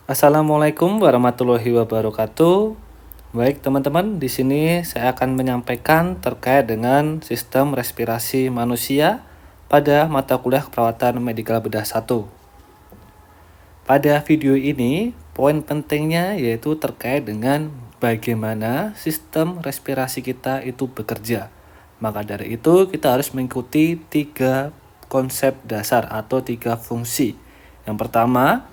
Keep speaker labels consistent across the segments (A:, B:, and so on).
A: Assalamualaikum warahmatullahi wabarakatuh. Baik teman-teman, di sini saya akan menyampaikan terkait dengan sistem respirasi manusia pada mata kuliah keperawatan medikal bedah 1. Pada video ini, poin pentingnya yaitu terkait dengan bagaimana sistem respirasi kita itu bekerja. Maka dari itu, kita harus mengikuti 3 konsep dasar atau 3 fungsi. Yang pertama,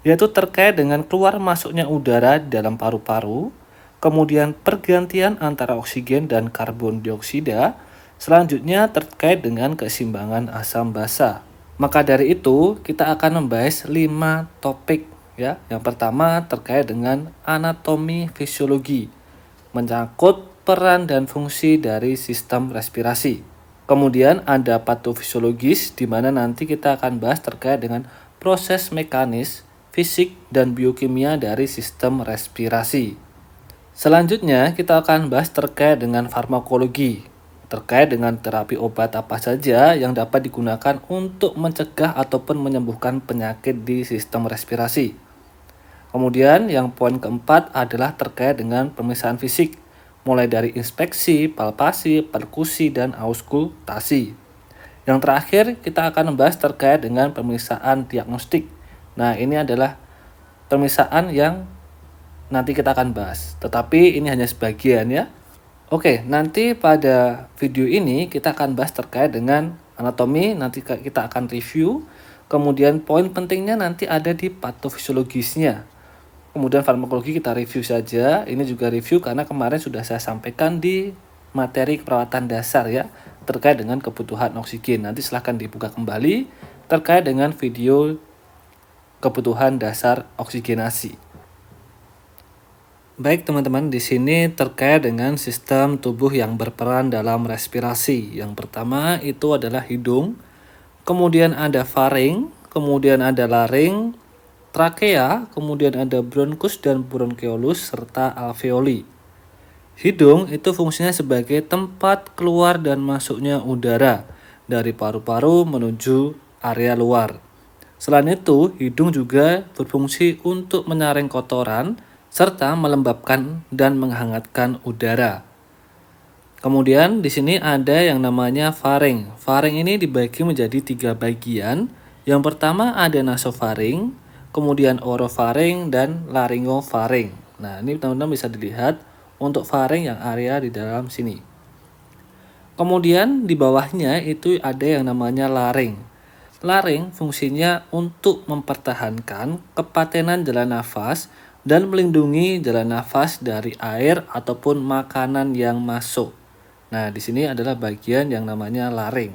A: yaitu terkait dengan keluar masuknya udara dalam paru-paru, kemudian pergantian antara oksigen dan karbon dioksida, selanjutnya terkait dengan keseimbangan asam basa. Maka dari itu, kita akan membahas 5 topik ya. Yang pertama terkait dengan anatomi fisiologi, menyangkut peran dan fungsi dari sistem respirasi. Kemudian ada patofisiologis, di mana nanti kita akan bahas terkait dengan proses mekanis, fisik, dan biokimia dari sistem respirasi. Selanjutnya kita akan bahas terkait dengan farmakologi, terkait dengan terapi obat apa saja yang dapat digunakan untuk mencegah ataupun menyembuhkan penyakit di sistem respirasi. Kemudian yang poin keempat adalah terkait dengan pemeriksaan fisik, mulai dari inspeksi, palpasi, perkusi, dan auskultasi. Yang terakhir, kita akan membahas terkait dengan pemeriksaan diagnostik. Nah, ini adalah pemeriksaan yang nanti kita akan bahas, tetapi ini hanya sebagian ya. Oke, nanti pada video ini kita akan bahas terkait dengan anatomi, nanti kita akan review. Kemudian poin pentingnya nanti ada di patofisiologisnya. Kemudian farmakologi kita review saja. Ini juga review karena kemarin sudah saya sampaikan di materi keperawatan dasar ya, terkait dengan kebutuhan oksigen. Nanti silahkan dibuka kembali terkait dengan video kebutuhan dasar oksigenasi. Baik teman-teman, di sini terkait dengan sistem tubuh yang berperan dalam respirasi. Yang pertama itu adalah hidung, kemudian ada faring, kemudian ada laring, trakea, kemudian ada bronkus dan bronkeolus, serta alveoli. Hidung itu fungsinya sebagai tempat keluar dan masuknya udara dari paru-paru menuju area luar. Selain itu, hidung juga berfungsi untuk menyaring kotoran serta melembabkan dan menghangatkan udara. Kemudian di sini ada yang namanya faring. Faring ini dibagi menjadi 3 bagian. Yang pertama ada nasofaring, kemudian orofaring, dan laryngofaring. Nah, ini teman-teman bisa dilihat untuk faring yang area di dalam sini. Kemudian di bawahnya itu ada yang namanya laring. Laring fungsinya untuk mempertahankan kepatenan jalan nafas dan melindungi jalan nafas dari air ataupun makanan yang masuk. Nah, di sini adalah bagian yang namanya laring.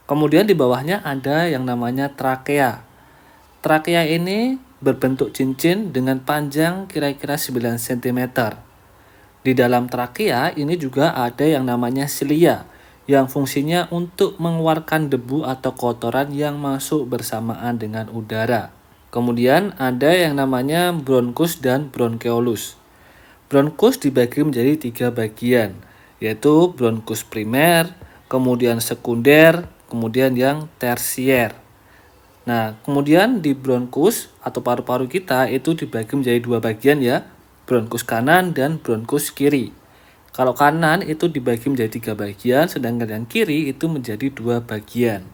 A: Kemudian di bawahnya ada yang namanya trakea. Trakea ini berbentuk cincin dengan panjang kira-kira 9 cm. Di dalam trakea ini juga ada yang namanya silia, yang fungsinya untuk mengeluarkan debu atau kotoran yang masuk bersamaan dengan udara. Kemudian ada yang namanya bronkus dan bronkeolus. Bronkus dibagi menjadi 3 bagian, yaitu bronkus primer, kemudian sekunder, kemudian yang tersier. Nah, kemudian di bronkus atau paru-paru kita itu dibagi menjadi 2 bagian ya, bronkus kanan dan bronkus kiri. Kalau kanan itu dibagi menjadi 3 bagian, sedangkan yang kiri itu menjadi 2 bagian.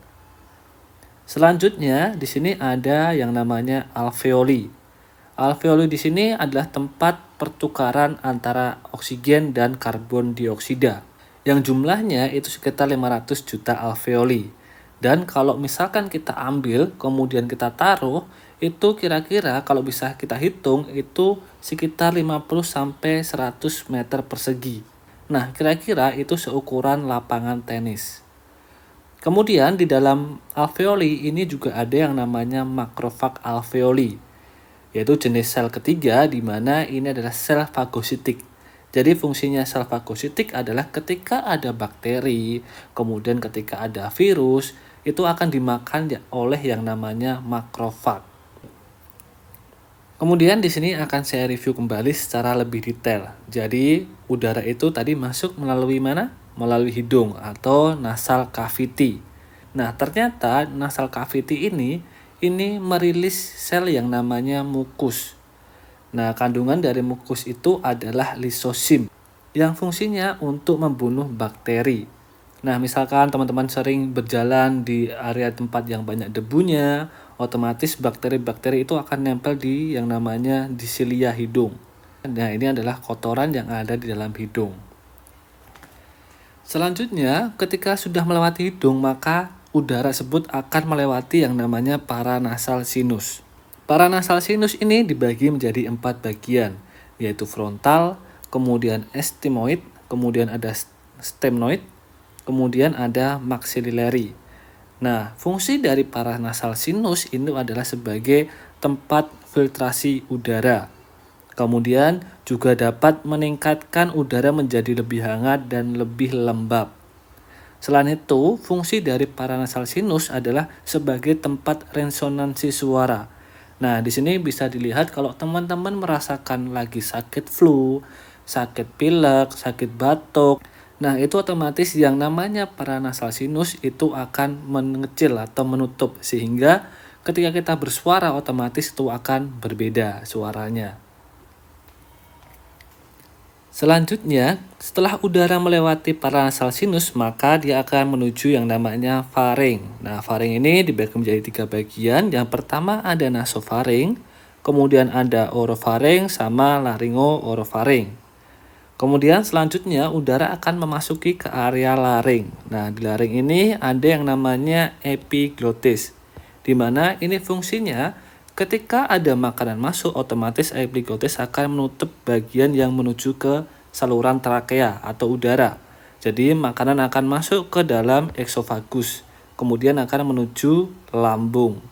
A: Selanjutnya di sini ada yang namanya alveoli. Alveoli di sini adalah tempat pertukaran antara oksigen dan karbon dioksida, yang jumlahnya itu sekitar 500 juta alveoli. Dan kalau misalkan kita ambil kemudian kita taruh, itu kira-kira kalau bisa kita hitung itu sekitar 50 sampai 100 meter persegi. Nah, kira-kira itu seukuran lapangan tenis. Kemudian di dalam alveoli ini juga ada yang namanya makrofag alveoli, yaitu jenis sel ketiga di mana ini adalah sel fagositik. Jadi fungsinya sel fagositik adalah ketika ada bakteri, kemudian ketika ada virus, itu akan dimakan oleh yang namanya makrofag. Kemudian di sini akan saya review kembali secara lebih detail. Jadi udara itu tadi masuk melalui mana? Melalui hidung atau nasal cavity. Nah, ternyata nasal cavity ini ini merilis sel yang namanya mukus. Nah, kandungan dari mukus itu adalah lisosim yang fungsinya untuk membunuh bakteri. Nah, misalkan teman-teman sering berjalan di area tempat yang banyak debunya, otomatis bakteri-bakteri itu akan nempel di yang namanya di silia hidung. Nah, ini adalah kotoran yang ada di dalam hidung. Selanjutnya, ketika sudah melewati hidung, maka udara tersebut akan melewati yang namanya paranasal sinus. Paranasal sinus ini dibagi menjadi 4 bagian, yaitu frontal, kemudian estimoid, kemudian ada stemnoid, kemudian ada maxillary. Nah, fungsi dari paranasal sinus ini adalah sebagai tempat filtrasi udara. Kemudian juga dapat meningkatkan udara menjadi lebih hangat dan lebih lembab. Selain itu, fungsi dari paranasal sinus adalah sebagai tempat resonansi suara. Nah, di sini bisa dilihat kalau teman-teman merasakan lagi sakit flu, sakit pilek, sakit batuk. Nah, itu otomatis yang namanya paranasal sinus itu akan mengecil atau menutup sehingga ketika kita bersuara otomatis itu akan berbeda suaranya. Selanjutnya, setelah udara melewati paranasal sinus, maka dia akan menuju yang namanya faring. Nah, faring ini dibagi menjadi 3 bagian. Yang pertama ada nasofaring, kemudian ada orofaring, sama laringo-orofaring. Kemudian selanjutnya udara akan memasuki ke area laring. Nah, di laring ini ada yang namanya epiglotis, di mana ini fungsinya ketika ada makanan masuk, otomatis epiglotis akan menutup bagian yang menuju ke saluran trakea atau udara. Jadi makanan akan masuk ke dalam eksofagus, kemudian akan menuju lambung.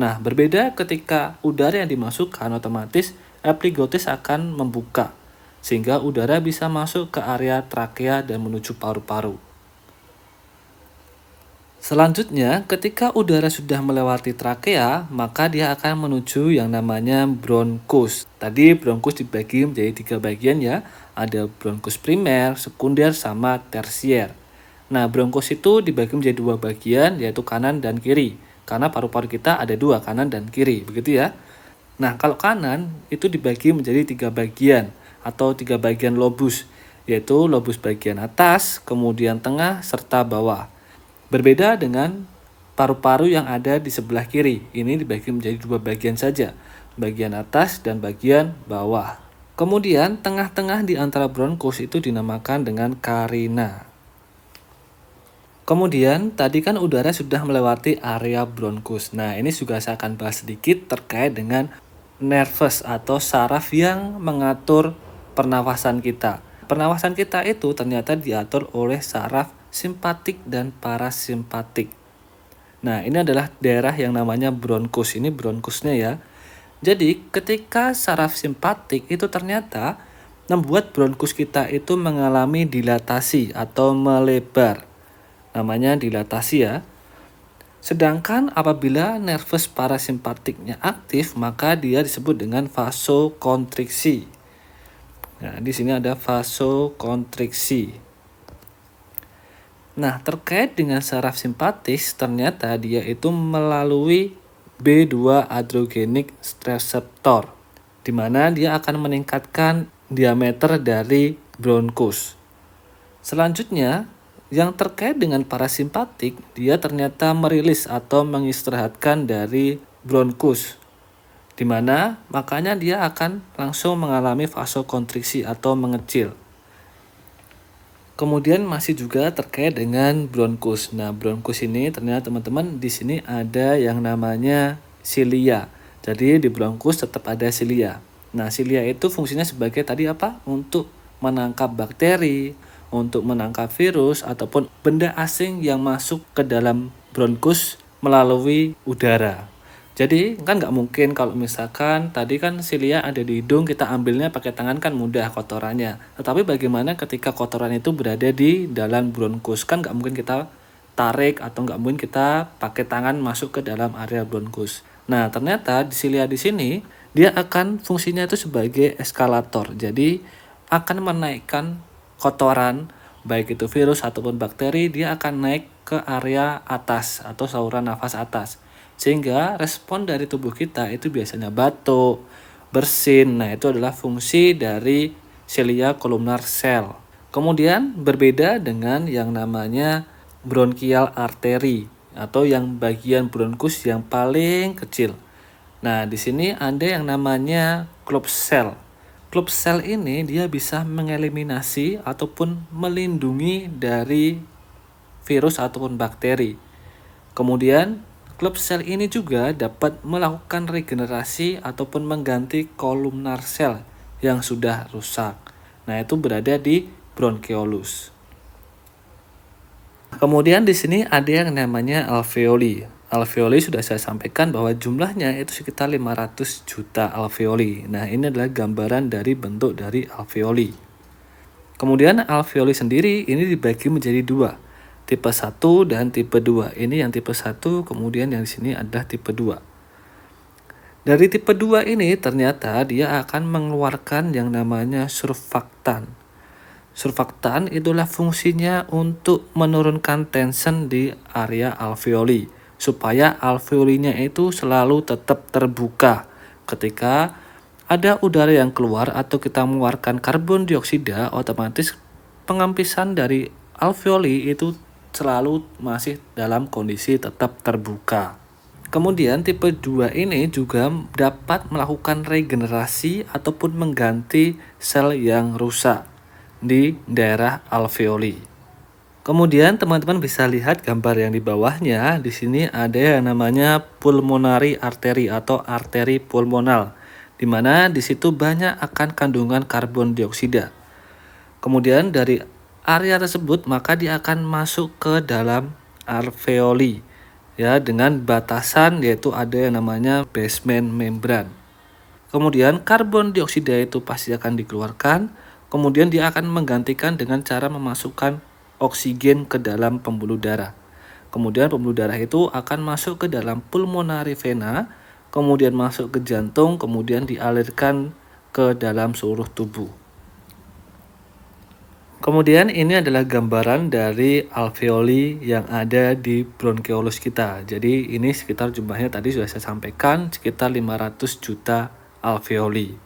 A: Nah, berbeda ketika udara yang dimasukkan, otomatis epiglotis akan membuka, sehingga udara bisa masuk ke area trakea dan menuju paru-paru. Selanjutnya, ketika udara sudah melewati trakea, maka dia akan menuju yang namanya bronkus. Tadi bronkus dibagi menjadi 3 bagian ya. Ada bronkus primer, sekunder, sama tersier. Nah, bronkus itu dibagi menjadi 2 bagian, yaitu kanan dan kiri. Karena paru-paru kita ada 2, kanan dan kiri, begitu ya. Nah, kalau kanan itu dibagi menjadi 3 bagian atau 3 bagian lobus, yaitu lobus bagian atas, kemudian tengah, serta bawah. Berbeda dengan paru-paru yang ada di sebelah kiri. Ini dibagi menjadi 2 bagian saja, bagian atas dan bagian bawah. Kemudian tengah-tengah di antara bronkus itu dinamakan dengan carina. Kemudian tadi kan udara sudah melewati area bronkus. Nah, ini juga saya akan bahas sedikit terkait dengan nervus atau saraf yang mengatur pernafasan kita. Pernafasan kita itu ternyata diatur oleh saraf simpatik dan parasimpatik. Nah, ini adalah daerah yang namanya bronkus. Ini bronkusnya ya. Jadi, ketika saraf simpatik itu ternyata membuat bronkus kita itu mengalami dilatasi atau melebar. Namanya dilatasi ya. Sedangkan apabila nervus parasimpatiknya aktif, maka dia disebut dengan vasokonstriksi. Nah, di sini ada vasokonstriksi. Nah, terkait dengan saraf simpatis, ternyata dia itu melalui B2 adrogenic receptor, di mana dia akan meningkatkan diameter dari bronkus. Selanjutnya, yang terkait dengan parasimpatik, dia ternyata merilis atau mengistirahatkan dari bronkus, di mana makanya dia akan langsung mengalami vasokonstriksi atau mengecil. Kemudian masih juga terkait dengan bronkus. Nah, bronkus ini ternyata teman-teman di sini ada yang namanya silia. Jadi di bronkus tetap ada silia. Nah, silia itu fungsinya sebagai tadi apa? Untuk menangkap bakteri, untuk menangkap virus ataupun benda asing yang masuk ke dalam bronkus melalui udara. Jadi kan nggak mungkin kalau misalkan tadi kan silia ada di hidung, kita ambilnya pakai tangan kan mudah kotorannya. Tetapi bagaimana ketika kotoran itu berada di dalam bronkus? Kan nggak mungkin kita tarik atau nggak mungkin kita pakai tangan masuk ke dalam area bronkus. Nah, ternyata di silia di sini dia akan fungsinya itu sebagai eskalator. Jadi akan menaikkan kotoran, baik itu virus ataupun bakteri, dia akan naik ke area atas atau saluran nafas atas. Sehingga respon dari tubuh kita itu biasanya batuk, bersin. Nah, itu adalah fungsi dari cilia columnar cell. Kemudian berbeda dengan yang namanya bronchial artery atau yang bagian bronkus yang paling kecil. Nah, di sini ada yang namanya Klebsiella. Klebsiella ini dia bisa mengeliminasi ataupun melindungi dari virus ataupun bakteri. Kemudian, Klebsiella ini juga dapat melakukan regenerasi ataupun mengganti columnar cell yang sudah rusak. Nah, itu berada di bronchioles. Kemudian di sini ada yang namanya alveoli. Alveoli sudah saya sampaikan bahwa jumlahnya itu sekitar 500 juta alveoli. Nah, ini adalah gambaran dari bentuk dari alveoli. Kemudian alveoli sendiri ini dibagi menjadi dua, tipe 1 dan tipe 2. Ini yang tipe 1, kemudian yang di sini adalah tipe 2. Dari tipe 2 ini ternyata dia akan mengeluarkan yang namanya surfaktan. Surfaktan itulah fungsinya untuk menurunkan tension di area alveoli supaya alveolinya itu selalu tetap terbuka ketika ada udara yang keluar atau kita mengeluarkan karbon dioksida, otomatis pengempisan dari alveoli itu selalu masih dalam kondisi tetap terbuka. Kemudian tipe 2 ini juga dapat melakukan regenerasi ataupun mengganti sel yang rusak di daerah alveoli. Kemudian teman-teman bisa lihat gambar yang di bawahnya. Di sini ada yang namanya pulmonary artery atau arteri pulmonal, di mana di situ banyak akan kandungan karbon dioksida. Kemudian dari area tersebut maka dia akan masuk ke dalam alveoli ya, dengan batasan yaitu ada yang namanya basement membran. Kemudian karbon dioksida itu pasti akan dikeluarkan. Kemudian dia akan menggantikan dengan cara memasukkan oksigen ke dalam pembuluh darah. Kemudian pembuluh darah itu akan masuk ke dalam pulmonary vena, kemudian masuk ke jantung, kemudian dialirkan ke dalam seluruh tubuh. Kemudian ini adalah gambaran dari alveoli yang ada di bronchioles kita. Jadi ini sekitar jumlahnya tadi sudah saya sampaikan, sekitar 500 juta alveoli.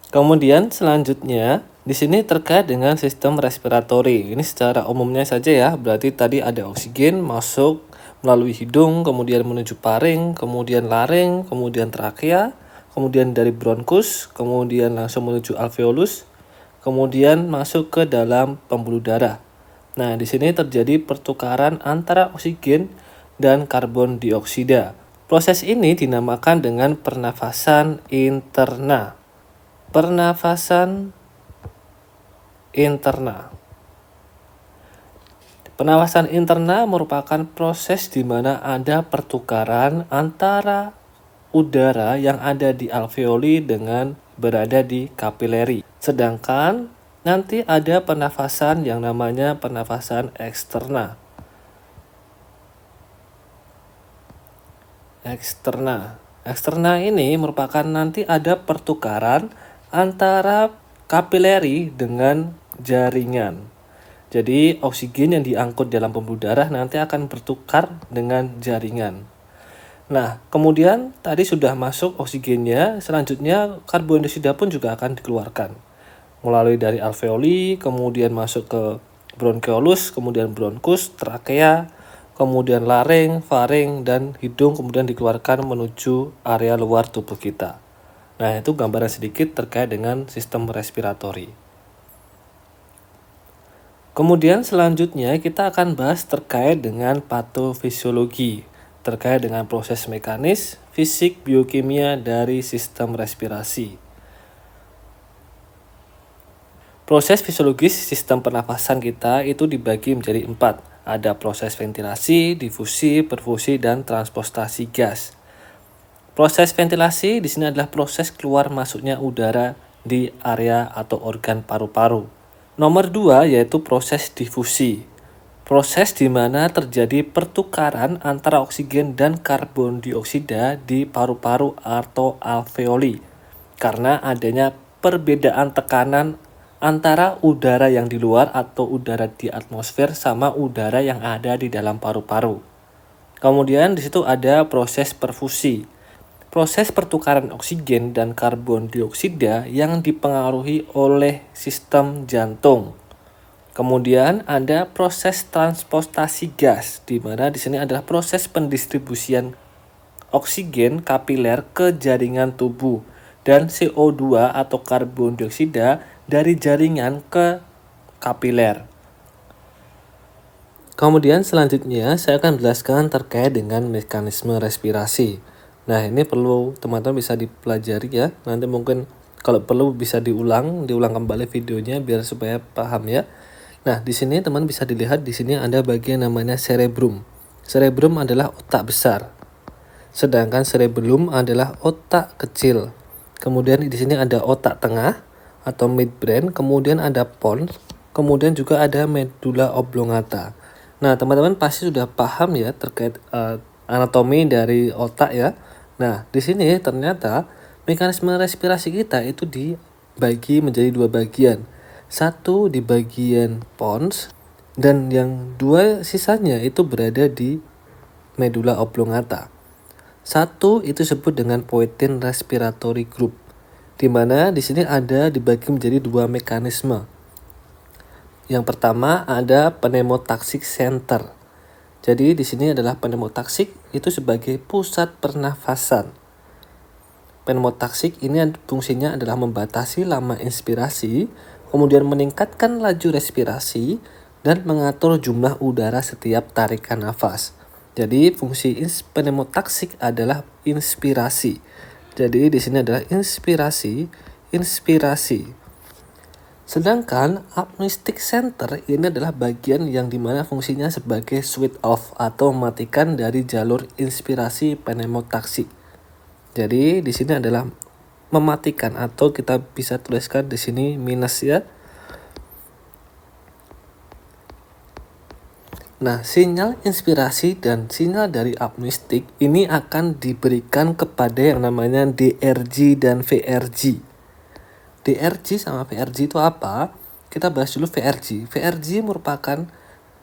A: Kemudian selanjutnya di sini terkait dengan sistem respiratori. Ini secara umumnya saja ya. Berarti tadi ada oksigen masuk melalui hidung, kemudian menuju paring, kemudian laring, kemudian trakea, kemudian dari bronkus, kemudian langsung menuju alveolus, kemudian masuk ke dalam pembuluh darah. Nah, di sini terjadi pertukaran antara oksigen dan karbon dioksida. Proses ini dinamakan dengan pernafasan interna. Pernafasan interna. Pernafasan interna merupakan proses di mana ada pertukaran antara udara yang ada di alveoli dengan berada di kapileri. Sedangkan nanti ada pernafasan yang namanya pernafasan eksterna. Eksterna ini merupakan nanti ada pertukaran antara kapileri dengan jaringan. Jadi oksigen yang diangkut dalam pembuluh darah nanti akan bertukar dengan jaringan. Nah, kemudian tadi sudah masuk oksigennya, selanjutnya karbon dioksida pun juga akan dikeluarkan melalui dari alveoli, kemudian masuk ke bronchioles, kemudian bronkus, trakea, kemudian laring, faring, dan hidung, kemudian dikeluarkan menuju area luar tubuh kita. Nah, itu gambaran sedikit terkait dengan sistem respiratori. Kemudian selanjutnya kita akan bahas terkait dengan patofisiologi, terkait dengan proses mekanis, fisik, biokimia dari sistem respirasi. Proses fisiologis sistem pernafasan kita itu dibagi menjadi 4. Ada proses ventilasi, difusi, perfusi, dan transportasi gas. Proses ventilasi di sini adalah proses keluar masuknya udara di area atau organ paru-paru. Nomor 2 yaitu proses difusi. Proses di mana terjadi pertukaran antara oksigen dan karbon dioksida di paru-paru atau alveoli karena adanya perbedaan tekanan antara udara yang di luar atau udara di atmosfer sama udara yang ada di dalam paru-paru. Kemudian di situ ada proses perfusi. Proses pertukaran oksigen dan karbon dioksida yang dipengaruhi oleh sistem jantung. Kemudian ada proses transportasi gas, di mana di sini adalah proses pendistribusian oksigen kapiler ke jaringan tubuh dan CO2 atau karbon dioksida dari jaringan ke kapiler. Kemudian selanjutnya saya akan menjelaskan terkait dengan mekanisme respirasi. Nah, ini perlu teman-teman bisa dipelajari ya. Nanti mungkin kalau perlu bisa diulang kembali videonya biar supaya paham ya. Nah, di sini teman bisa dilihat di sini ada bagian namanya cerebrum. Cerebrum adalah otak besar. Sedangkan cerebellum adalah otak kecil. Kemudian di sini ada otak tengah atau midbrain, kemudian ada pons, kemudian juga ada medulla oblongata. Nah, teman-teman pasti sudah paham ya terkait anatomi dari otak ya. Nah, di sini ternyata mekanisme respirasi kita itu dibagi menjadi dua bagian. Satu di bagian pons dan yang dua sisanya itu berada di medulla oblongata. Satu itu disebut dengan poietin respiratory group, di mana di sini ada dibagi menjadi dua mekanisme. Yang pertama ada pneumotaxic center. Jadi di sini adalah pneumotaxic itu sebagai pusat pernafasan. Pneumotaxic ini fungsinya adalah membatasi lama inspirasi, kemudian meningkatkan laju respirasi dan mengatur jumlah udara setiap tarikan nafas. Jadi fungsi pneumotaxic adalah inspirasi. Jadi di sini adalah inspirasi. Sedangkan apneustic center ini adalah bagian yang dimana fungsinya sebagai switch off atau mematikan dari jalur inspirasi pneumotaxic. Jadi di sini adalah mematikan atau kita bisa tuliskan di sini minus ya. Nah, sinyal inspirasi dan sinyal dari apneustic ini akan diberikan kepada yang namanya DRG dan VRG. DRG sama VRG itu apa? Kita bahas dulu VRG. VRG merupakan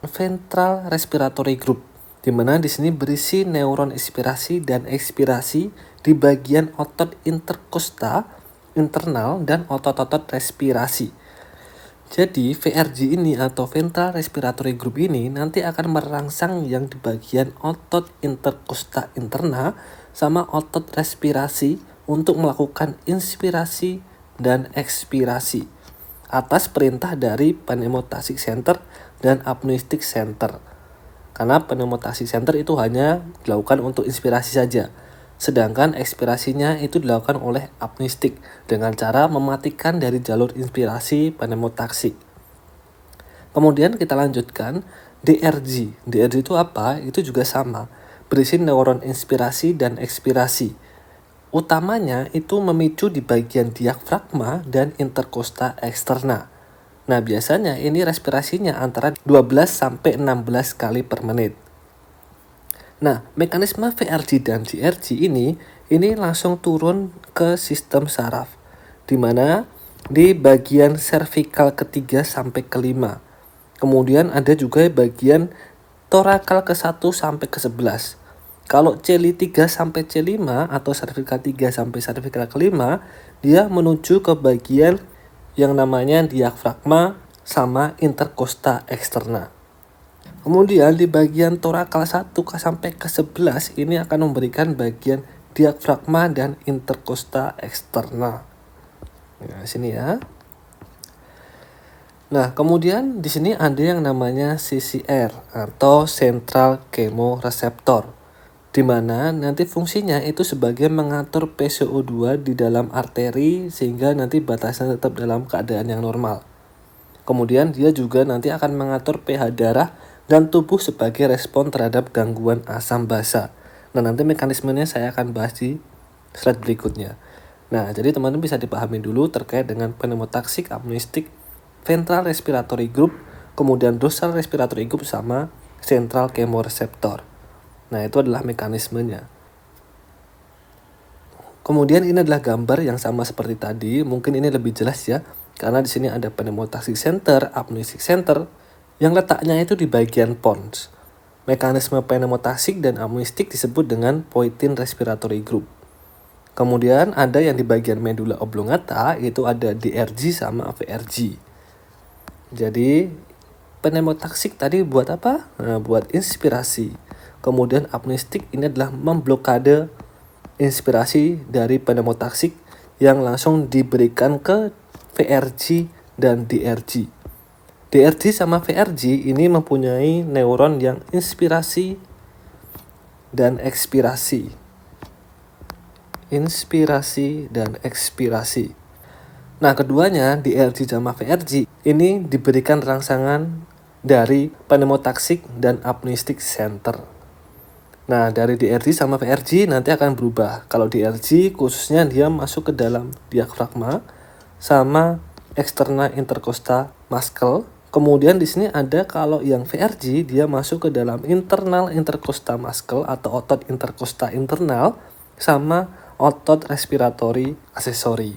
A: ventral respiratory group, di mana di sini berisi neuron inspirasi dan ekspirasi di bagian otot interkosta internal dan otot-otot respirasi. Jadi VRG ini atau ventral respiratory group ini nanti akan merangsang yang di bagian otot interkosta internal sama otot respirasi untuk melakukan inspirasi dan ekspirasi atas perintah dari pneumotaxic center dan apneustic center. Karena pneumotaxic center itu hanya dilakukan untuk inspirasi saja, sedangkan ekspirasinya itu dilakukan oleh apneustic dengan cara mematikan dari jalur inspirasi pneumotaxic. Kemudian kita lanjutkan DRG. DRG itu apa? Itu juga sama, berisi neuron inspirasi dan ekspirasi. Utamanya itu memicu di bagian diafragma dan interkosta eksterna. Nah, biasanya ini respirasinya antara 12 sampai 16 kali per menit. Nah, mekanisme VRG dan DRG ini langsung turun ke sistem saraf, di mana di bagian cervical ketiga sampai kelima. Kemudian ada juga bagian torakal ke-1 sampai ke-11. Kalau C3 sampai C5 atau cervical 3 sampai cervical ke-5, dia menuju ke bagian yang namanya diafragma sama interkosta eksterna. Kemudian di bagian torakal 1 sampai ke-11 ini akan memberikan bagian diafragma dan interkosta eksterna. Nah, sini ya. Nah, kemudian di sini ada yang namanya CCR atau Central Chemoreceptor, di mana nanti fungsinya itu sebagai mengatur PCO2 di dalam arteri sehingga nanti batasnya tetap dalam keadaan yang normal. Kemudian dia juga nanti akan mengatur pH darah dan tubuh sebagai respon terhadap gangguan asam basa. Nah, nanti mekanismenya saya akan bahas di slide berikutnya. Nah, jadi teman-teman bisa dipahami dulu terkait dengan pneumotaxic, apneustic, ventral respiratory group, kemudian dorsal respiratory group sama central chemoreceptor. Nah, itu adalah mekanismenya. Kemudian ini adalah gambar yang sama seperti tadi, mungkin ini lebih jelas ya, karena di sini ada pneumotaxic center, apneustic center, yang letaknya itu di bagian pons. Mekanisme pneumotaksik dan amnistik disebut dengan Poietin respiratory group. Kemudian ada yang di bagian medula oblongata, itu ada DRG sama VRG. Jadi pneumotaksik tadi buat apa? Nah, buat inspirasi. Kemudian amnistik ini adalah memblokade inspirasi dari pneumotaksik yang langsung diberikan ke VRG dan DRG. DRG sama VRG ini mempunyai neuron yang inspirasi dan ekspirasi. Inspirasi dan ekspirasi. Nah, keduanya DRG sama VRG ini diberikan rangsangan dari pneumotaksik dan amnistik center. Nah, dari DRG sama VRG nanti akan berubah. Kalau DRG khususnya dia masuk ke dalam diafragma sama external intercostal muscle. Kemudian di sini ada kalau yang VRG dia masuk ke dalam internal intercostal muscle atau otot intercostal internal sama otot respiratory accessory.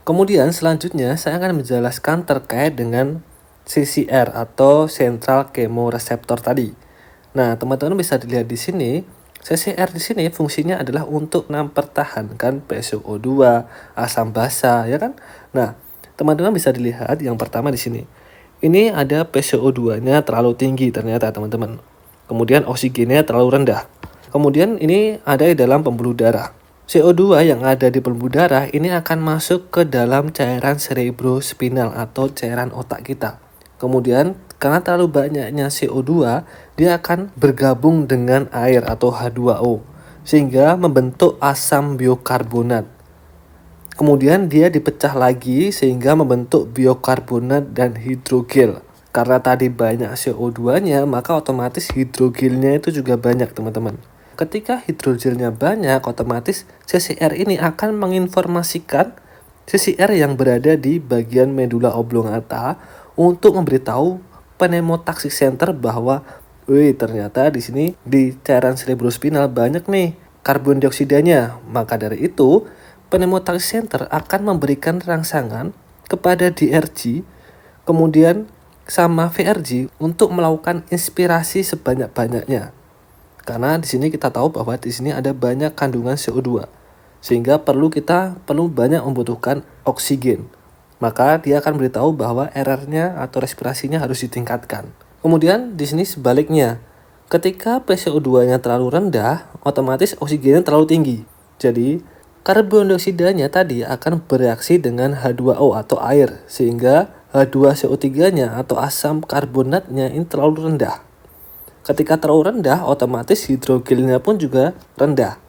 A: Kemudian selanjutnya saya akan menjelaskan terkait dengan CCR atau Central Chemoreceptor tadi. Nah, teman-teman bisa dilihat di sini, CCR di sini fungsinya adalah untuk mempertahankan PCO2, asam basa, ya kan? Nah, teman-teman bisa dilihat yang pertama di sini. Ini ada PCO2-nya terlalu tinggi ternyata, teman-teman. Kemudian oksigennya terlalu rendah. Kemudian ini ada di dalam pembuluh darah. CO2 yang ada di pembuluh darah ini akan masuk ke dalam cairan cerebrospinal atau cairan otak kita. Kemudian karena terlalu banyaknya CO2, dia akan bergabung dengan air atau H2O sehingga membentuk asam biokarbonat. Kemudian dia dipecah lagi sehingga membentuk biokarbonat dan hidrogel. Karena tadi banyak CO2-nya, maka otomatis hidrogelnya itu juga banyak, teman-teman. Ketika hidrogelnya banyak, otomatis CCR ini akan menginformasikan CCR yang berada di bagian medula oblongata untuk memberitahu pneumotaksik center bahwa ternyata di sini di cairan cerebrospinal banyak nih karbon dioksidanya. Maka dari itu, pneumotaksik center akan memberikan rangsangan kepada DRG, kemudian sama VRG untuk melakukan inspirasi sebanyak-banyaknya. Karena di sini kita tahu bahwa di sini ada banyak kandungan CO2, sehingga perlu banyak membutuhkan oksigen. Maka dia akan beritahu bahwa RR-nya atau respirasinya harus ditingkatkan. Kemudian di sini sebaliknya, ketika PCO2-nya terlalu rendah, otomatis oksigennya terlalu tinggi. Jadi karbon dioksidanya tadi akan bereaksi dengan H2O atau air, sehingga H2CO3-nya atau asam karbonatnya ini terlalu rendah. Ketika terlalu rendah, otomatis hidrogelnya pun juga rendah.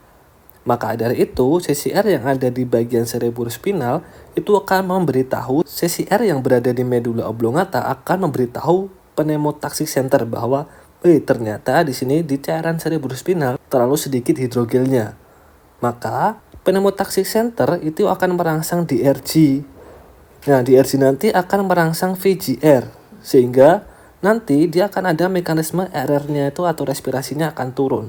A: Maka dari itu, CCR yang ada di bagian cerebrospinal itu akan memberitahu CCR yang berada di medula oblongata akan memberitahu pneumotaksik center bahwa ternyata di sini di cairan cerebrospinal terlalu sedikit hidrogelnya. Maka pneumotaksik center itu akan merangsang DRG. Nah, DRG nanti akan merangsang VGR sehingga nanti dia akan ada mekanisme RR-nya itu atau respirasinya akan turun.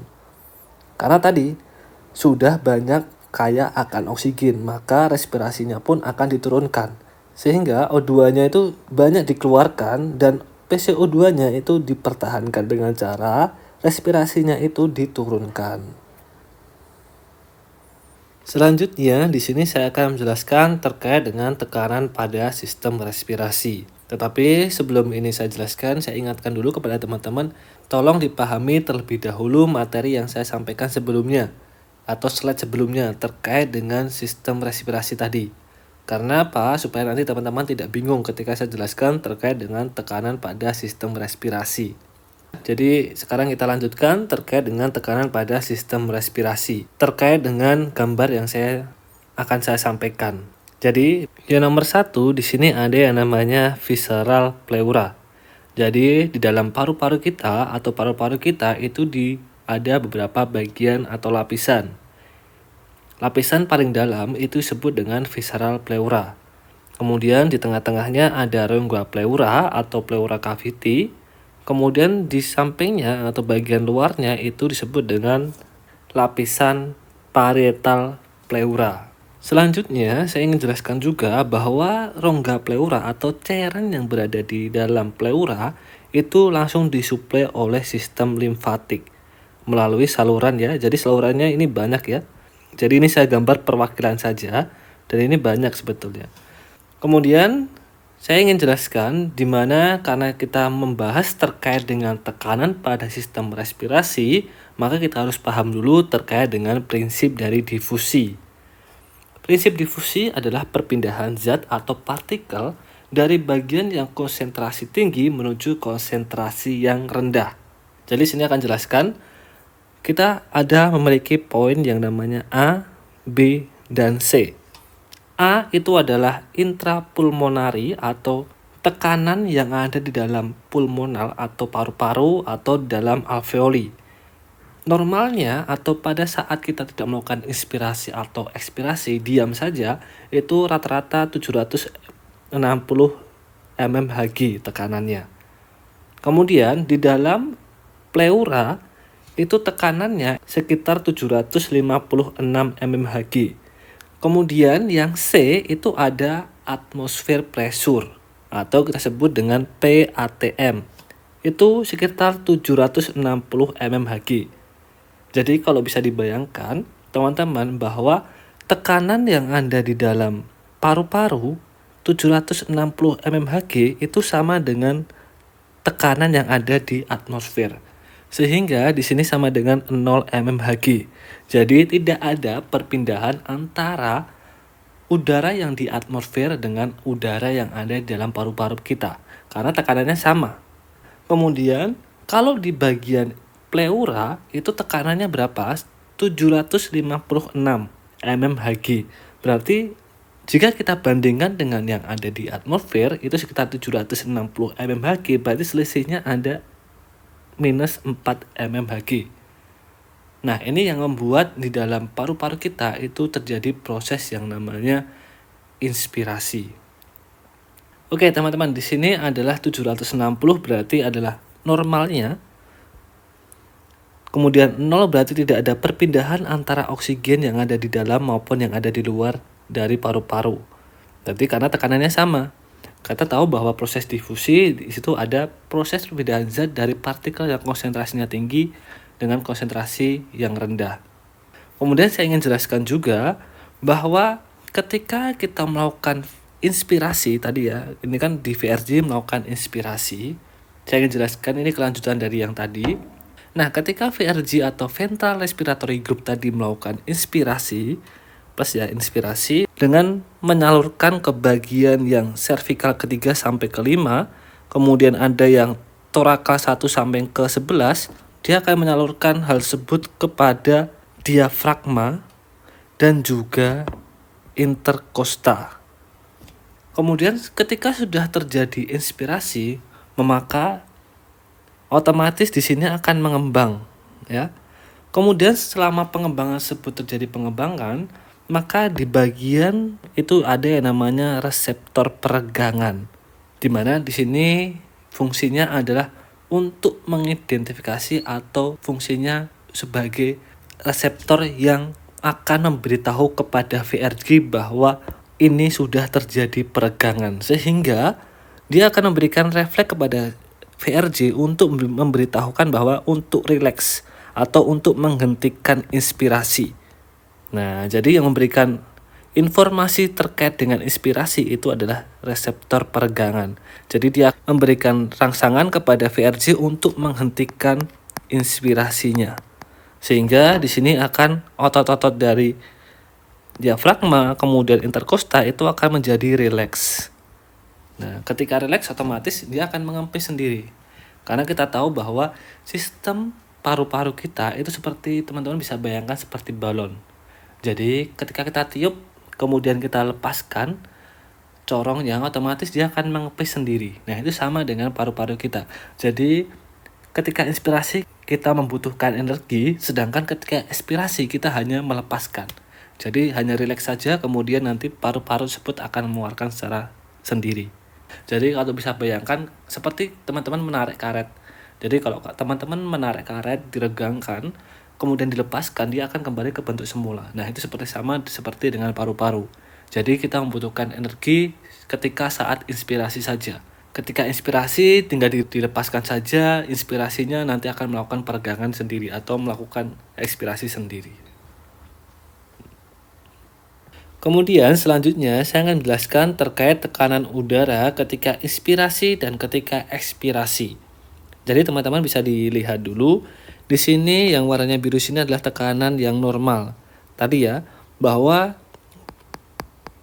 A: Karena tadi sudah banyak kaya akan oksigen, maka respirasinya pun akan diturunkan. Sehingga O2-nya itu banyak dikeluarkan dan PCO2-nya itu dipertahankan dengan cara respirasinya itu diturunkan. Selanjutnya, di sini saya akan menjelaskan terkait dengan tekanan pada sistem respirasi. Tetapi sebelum ini saya jelaskan, saya ingatkan dulu kepada teman-teman, tolong dipahami terlebih dahulu materi yang saya sampaikan sebelumnya atau slide sebelumnya terkait dengan sistem respirasi tadi. Karena apa? Supaya nanti teman-teman tidak bingung ketika saya jelaskan terkait dengan tekanan pada sistem respirasi. Jadi sekarang kita lanjutkan terkait dengan tekanan pada sistem respirasi. Terkait dengan gambar yang akan saya sampaikan. Jadi yang nomor 1 di sini ada yang namanya visceral pleura. Jadi di dalam paru-paru kita atau paru-paru kita itu ada beberapa bagian atau lapisan. Lapisan paling dalam itu disebut dengan visceral pleura. Kemudian di tengah-tengahnya ada rongga pleura atau pleura cavity. Kemudian di sampingnya atau bagian luarnya itu disebut dengan lapisan parietal pleura. Selanjutnya saya ingin jelaskan juga bahwa rongga pleura atau cairan yang berada di dalam pleura itu langsung disuplai oleh sistem limfatik melalui saluran ya. Jadi salurannya ini banyak ya. Jadi ini saya gambar perwakilan saja dan ini banyak sebetulnya. Kemudian saya ingin jelaskan di mana karena kita membahas terkait dengan tekanan pada sistem respirasi, maka kita harus paham dulu terkait dengan prinsip dari difusi. Prinsip difusi adalah perpindahan zat atau partikel dari bagian yang konsentrasi tinggi menuju konsentrasi yang rendah. Jadi sini akan jelaskan, kita memiliki poin yang namanya A, B, dan C. A itu adalah intrapulmonari atau tekanan yang ada di dalam pulmonal atau paru-paru atau dalam alveoli. Normalnya atau pada saat kita tidak melakukan inspirasi atau ekspirasi, diam saja, itu rata-rata 760 mmHg tekanannya. Kemudian di dalam pleura itu tekanannya sekitar 756 mmHg. Kemudian yang C itu ada atmosfer pressure atau kita sebut dengan PATM. Itu sekitar 760 mmHg. Jadi kalau bisa dibayangkan teman-teman bahwa tekanan yang ada di dalam paru-paru 760 mmHg itu sama dengan tekanan yang ada di atmosfer. Sehingga di sini sama dengan 0 mmHg. Jadi tidak ada perpindahan antara udara yang di atmosfer dengan udara yang ada di dalam paru-paru kita. Karena tekanannya sama. Kemudian kalau di bagian pleura itu tekanannya berapa? 756 mmHg. Berarti jika kita bandingkan dengan yang ada di atmosfer itu sekitar 760 mmHg, berarti selisihnya ada minus 4 mmHg. Nah, ini yang membuat di dalam paru-paru kita itu terjadi proses yang namanya inspirasi. Oke, teman-teman, di sini adalah 760 berarti adalah normalnya. Kemudian 0 berarti tidak ada perpindahan antara oksigen yang ada di dalam maupun yang ada di luar dari paru-paru. Berarti karena tekanannya sama. Kita tahu bahwa proses difusi di situ ada proses perpindahan zat dari partikel yang konsentrasinya tinggi dengan konsentrasi yang rendah. Kemudian saya ingin jelaskan juga bahwa ketika kita melakukan inspirasi tadi ya, ini kan di VRJ melakukan inspirasi. Saya ingin jelaskan ini kelanjutan dari yang tadi. Nah, ketika VRG atau ventral respiratory group tadi melakukan inspirasi, inspirasi dengan menyalurkan ke bagian yang cervical ketiga sampai kelima, kemudian ada yang torakal 1 sampai ke 11, dia akan menyalurkan hal tersebut kepada diafragma dan juga interkosta. Kemudian ketika sudah terjadi inspirasi, maka otomatis di sini akan mengembang ya. Kemudian selama pengembangan tersebut terjadi pengembangan, maka di bagian itu ada yang namanya reseptor peregangan. Di mana di sini fungsinya adalah untuk mengidentifikasi atau fungsinya sebagai reseptor yang akan memberitahu kepada VRG bahwa ini sudah terjadi peregangan, sehingga dia akan memberikan refleks kepada VRG untuk memberitahukan bahwa untuk rileks atau untuk menghentikan inspirasi. Nah, jadi yang memberikan informasi terkait dengan inspirasi itu adalah reseptor peregangan. Jadi dia memberikan rangsangan kepada VRG untuk menghentikan inspirasinya. Sehingga di sini akan otot-otot dari diafragma kemudian interkosta itu akan menjadi rileks. Nah, ketika rileks otomatis dia akan mengempis sendiri. Karena kita tahu bahwa sistem paru-paru kita itu seperti teman-teman bisa bayangkan seperti balon. Jadi ketika kita tiup kemudian kita lepaskan corongnya, otomatis dia akan mengempis sendiri. Nah, itu sama dengan paru-paru kita. Jadi ketika inspirasi kita membutuhkan energi, sedangkan ketika ekspirasi kita hanya melepaskan. Jadi hanya rileks saja, kemudian nanti paru-paru tersebut akan mengeluarkan secara sendiri. Jadi kalau bisa bayangkan seperti teman-teman menarik karet. Jadi kalau teman-teman menarik karet, diregangkan, kemudian dilepaskan, dia akan kembali ke bentuk semula. Nah, itu seperti dengan paru-paru. Jadi kita membutuhkan energi ketika saat inspirasi saja. Ketika inspirasi tinggal dilepaskan saja, inspirasinya nanti akan melakukan peregangan sendiri atau melakukan ekspirasi sendiri. Kemudian selanjutnya saya akan menjelaskan terkait tekanan udara ketika inspirasi dan ketika ekspirasi. Jadi teman-teman bisa dilihat dulu, di sini yang warnanya biru sini adalah tekanan yang normal. Tadi ya, bahwa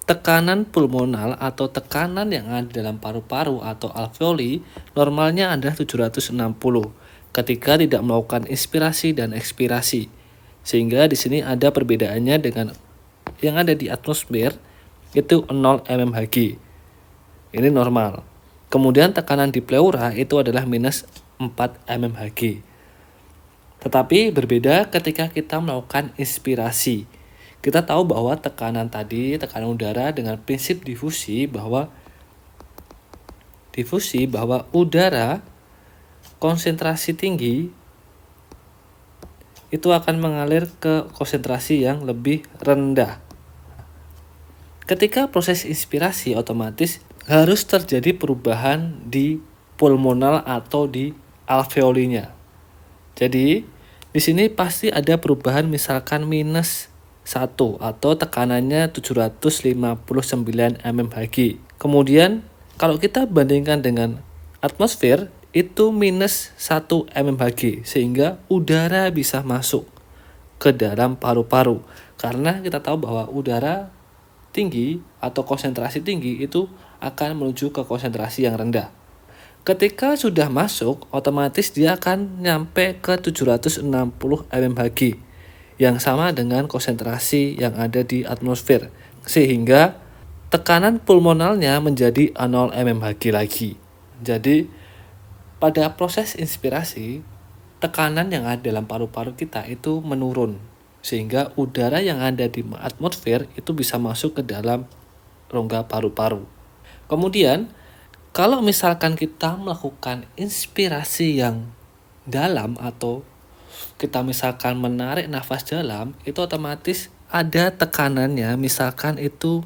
A: tekanan pulmonal atau tekanan yang ada dalam paru-paru atau alveoli normalnya adalah 760 ketika tidak melakukan inspirasi dan ekspirasi. Sehingga di sini ada perbedaannya dengan yang ada di atmosfer itu 0 mmHg. Ini normal. Kemudian tekanan di pleura itu adalah minus 4 mmHg. Tetapi berbeda ketika kita melakukan inspirasi. Kita tahu bahwa tekanan udara dengan prinsip difusi bahwa udara konsentrasi tinggi itu akan mengalir ke konsentrasi yang lebih rendah. Ketika proses inspirasi otomatis harus terjadi perubahan di pulmonal atau di alveolinya. Jadi, di sini pasti ada perubahan misalkan minus 1 atau tekanannya 759 mmHg. Kemudian, kalau kita bandingkan dengan atmosfer, itu minus 1 mmHg, sehingga udara bisa masuk ke dalam paru-paru. Karena kita tahu bahwa udara tinggi atau konsentrasi tinggi itu akan menuju ke konsentrasi yang rendah. Ketika sudah masuk, otomatis dia akan nyampe ke 760 mmHg yang sama dengan konsentrasi yang ada di atmosfer, sehingga tekanan pulmonalnya menjadi 0 mmHg lagi. Jadi pada proses inspirasi, tekanan yang ada dalam paru-paru kita itu menurun, sehingga udara yang ada di atmosfer itu bisa masuk ke dalam rongga paru-paru. Kemudian, kalau misalkan kita melakukan inspirasi yang dalam atau kita misalkan menarik nafas dalam, itu otomatis ada tekanannya, misalkan itu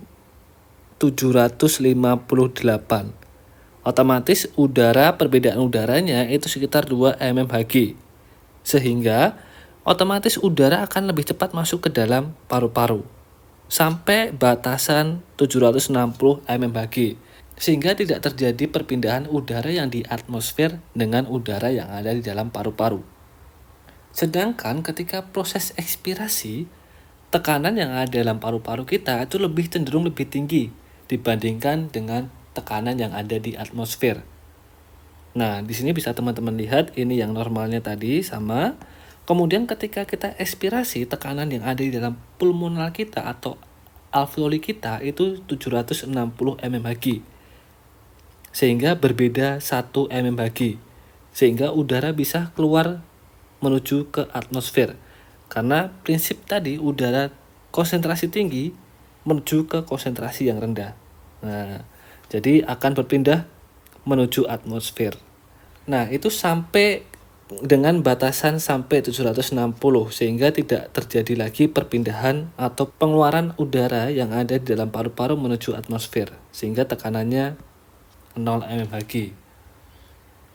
A: 758. Otomatis perbedaan udaranya itu sekitar 2 mmHg. Sehingga otomatis udara akan lebih cepat masuk ke dalam paru-paru sampai batasan 760 mmHg, sehingga tidak terjadi perpindahan udara yang di atmosfer dengan udara yang ada di dalam paru-paru. Sedangkan ketika proses ekspirasi, tekanan yang ada dalam paru-paru kita itu cenderung lebih tinggi dibandingkan dengan tekanan yang ada di atmosfer. Nah, di sini bisa teman-teman lihat ini yang normalnya tadi sama. Kemudian ketika kita ekspirasi, tekanan yang ada di dalam pulmonal kita atau alveoli kita itu 760 mmHg. Sehingga berbeda 1 mmHg. Sehingga udara bisa keluar menuju ke atmosfer. Karena prinsip tadi udara konsentrasi tinggi menuju ke konsentrasi yang rendah. Nah, jadi akan berpindah menuju atmosfer. Nah, itu sampai dengan batasan sampai 760, sehingga tidak terjadi lagi perpindahan atau pengeluaran udara yang ada di dalam paru-paru menuju atmosfer, sehingga tekanannya 0 mmHg.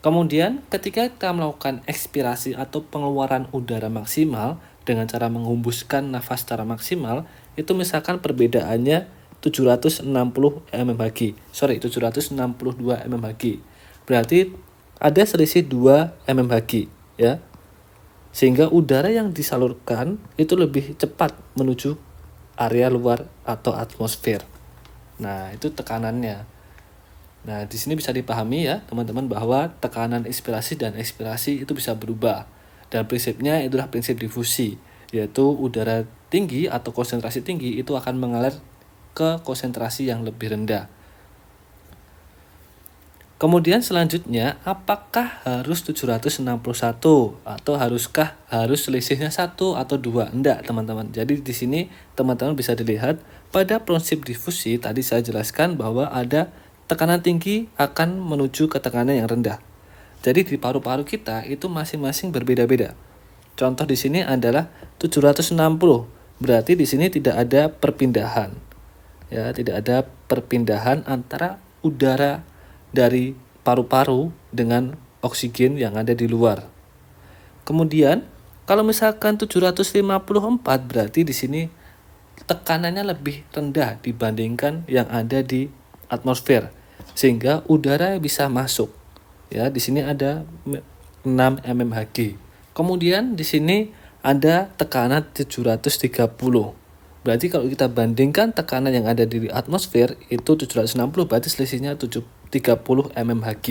A: Kemudian ketika kita melakukan ekspirasi atau pengeluaran udara maksimal dengan cara menghembuskan nafas secara maksimal, itu misalkan perbedaannya 762 mmHg. Berarti ada selisih 2 mmHg ya. Sehingga udara yang disalurkan itu lebih cepat menuju area luar atau atmosfer. Nah, itu tekanannya. Nah, di sini bisa dipahami ya, teman-teman, bahwa tekanan inspirasi dan ekspirasi itu bisa berubah. Dan prinsipnya itulah prinsip difusi, yaitu udara tinggi atau konsentrasi tinggi itu akan mengalir ke konsentrasi yang lebih rendah. Kemudian selanjutnya, apakah harus 761 atau harus selisihnya 1 atau 2? Enggak, teman-teman. Jadi di sini teman-teman bisa dilihat pada prinsip difusi tadi saya jelaskan bahwa ada tekanan tinggi akan menuju ke tekanan yang rendah. Jadi di paru-paru kita itu masing-masing berbeda-beda. Contoh di sini adalah 760. Berarti di sini tidak ada perpindahan. Ya, tidak ada perpindahan antara udara dari paru-paru dengan oksigen yang ada di luar. Kemudian kalau misalkan 754 berarti di sini tekanannya lebih rendah dibandingkan yang ada di atmosfer, sehingga udara bisa masuk. Ya, di sini ada 6 mmHg. Kemudian di sini ada tekanan 730. Berarti kalau kita bandingkan tekanan yang ada di atmosfer itu 760, berarti selisihnya 30 mmHg.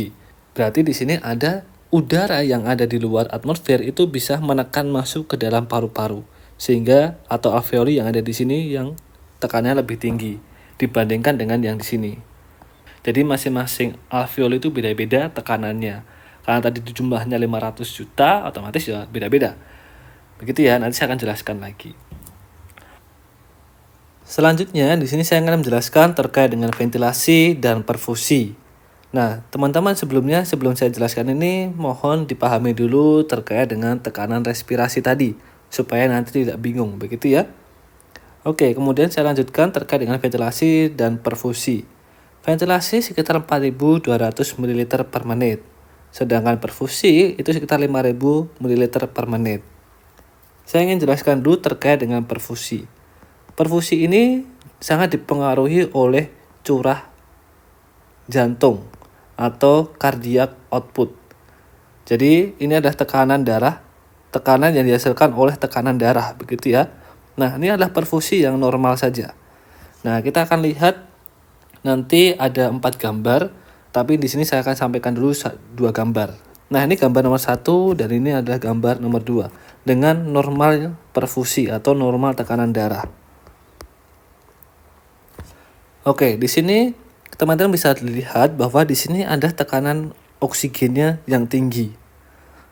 A: Berarti di sini ada udara yang ada di luar atmosfer itu bisa menekan masuk ke dalam paru-paru, sehingga atau alveoli yang ada di sini yang tekanannya lebih tinggi dibandingkan dengan yang di sini. Jadi masing-masing alveoli itu beda-beda tekanannya. Karena tadi jumlahnya 500 juta, otomatis ya beda-beda. Begitu ya, nanti saya akan jelaskan lagi. Selanjutnya, di sini saya akan menjelaskan terkait dengan ventilasi dan perfusi. Nah, teman-teman sebelum saya jelaskan ini, mohon dipahami dulu terkait dengan tekanan respirasi tadi, supaya nanti tidak bingung, begitu ya. Oke, kemudian saya lanjutkan terkait dengan ventilasi dan perfusi. Ventilasi sekitar 4.200 ml per menit, sedangkan perfusi itu sekitar 5.000 ml per menit. Saya ingin jelaskan dulu terkait dengan perfusi. Perfusi ini sangat dipengaruhi oleh curah jantung atau cardiac output. Jadi ini adalah tekanan darah, tekanan yang dihasilkan oleh tekanan darah, begitu ya. Nah, ini adalah perfusi yang normal saja. Nah, kita akan lihat nanti ada 4 gambar, tapi di sini saya akan sampaikan dulu 2 gambar. Nah, ini gambar nomor 1 dan ini adalah gambar nomor 2 dengan normal perfusi atau normal tekanan darah. Oke, di sini teman-teman bisa lihat bahwa di sini ada tekanan oksigennya yang tinggi.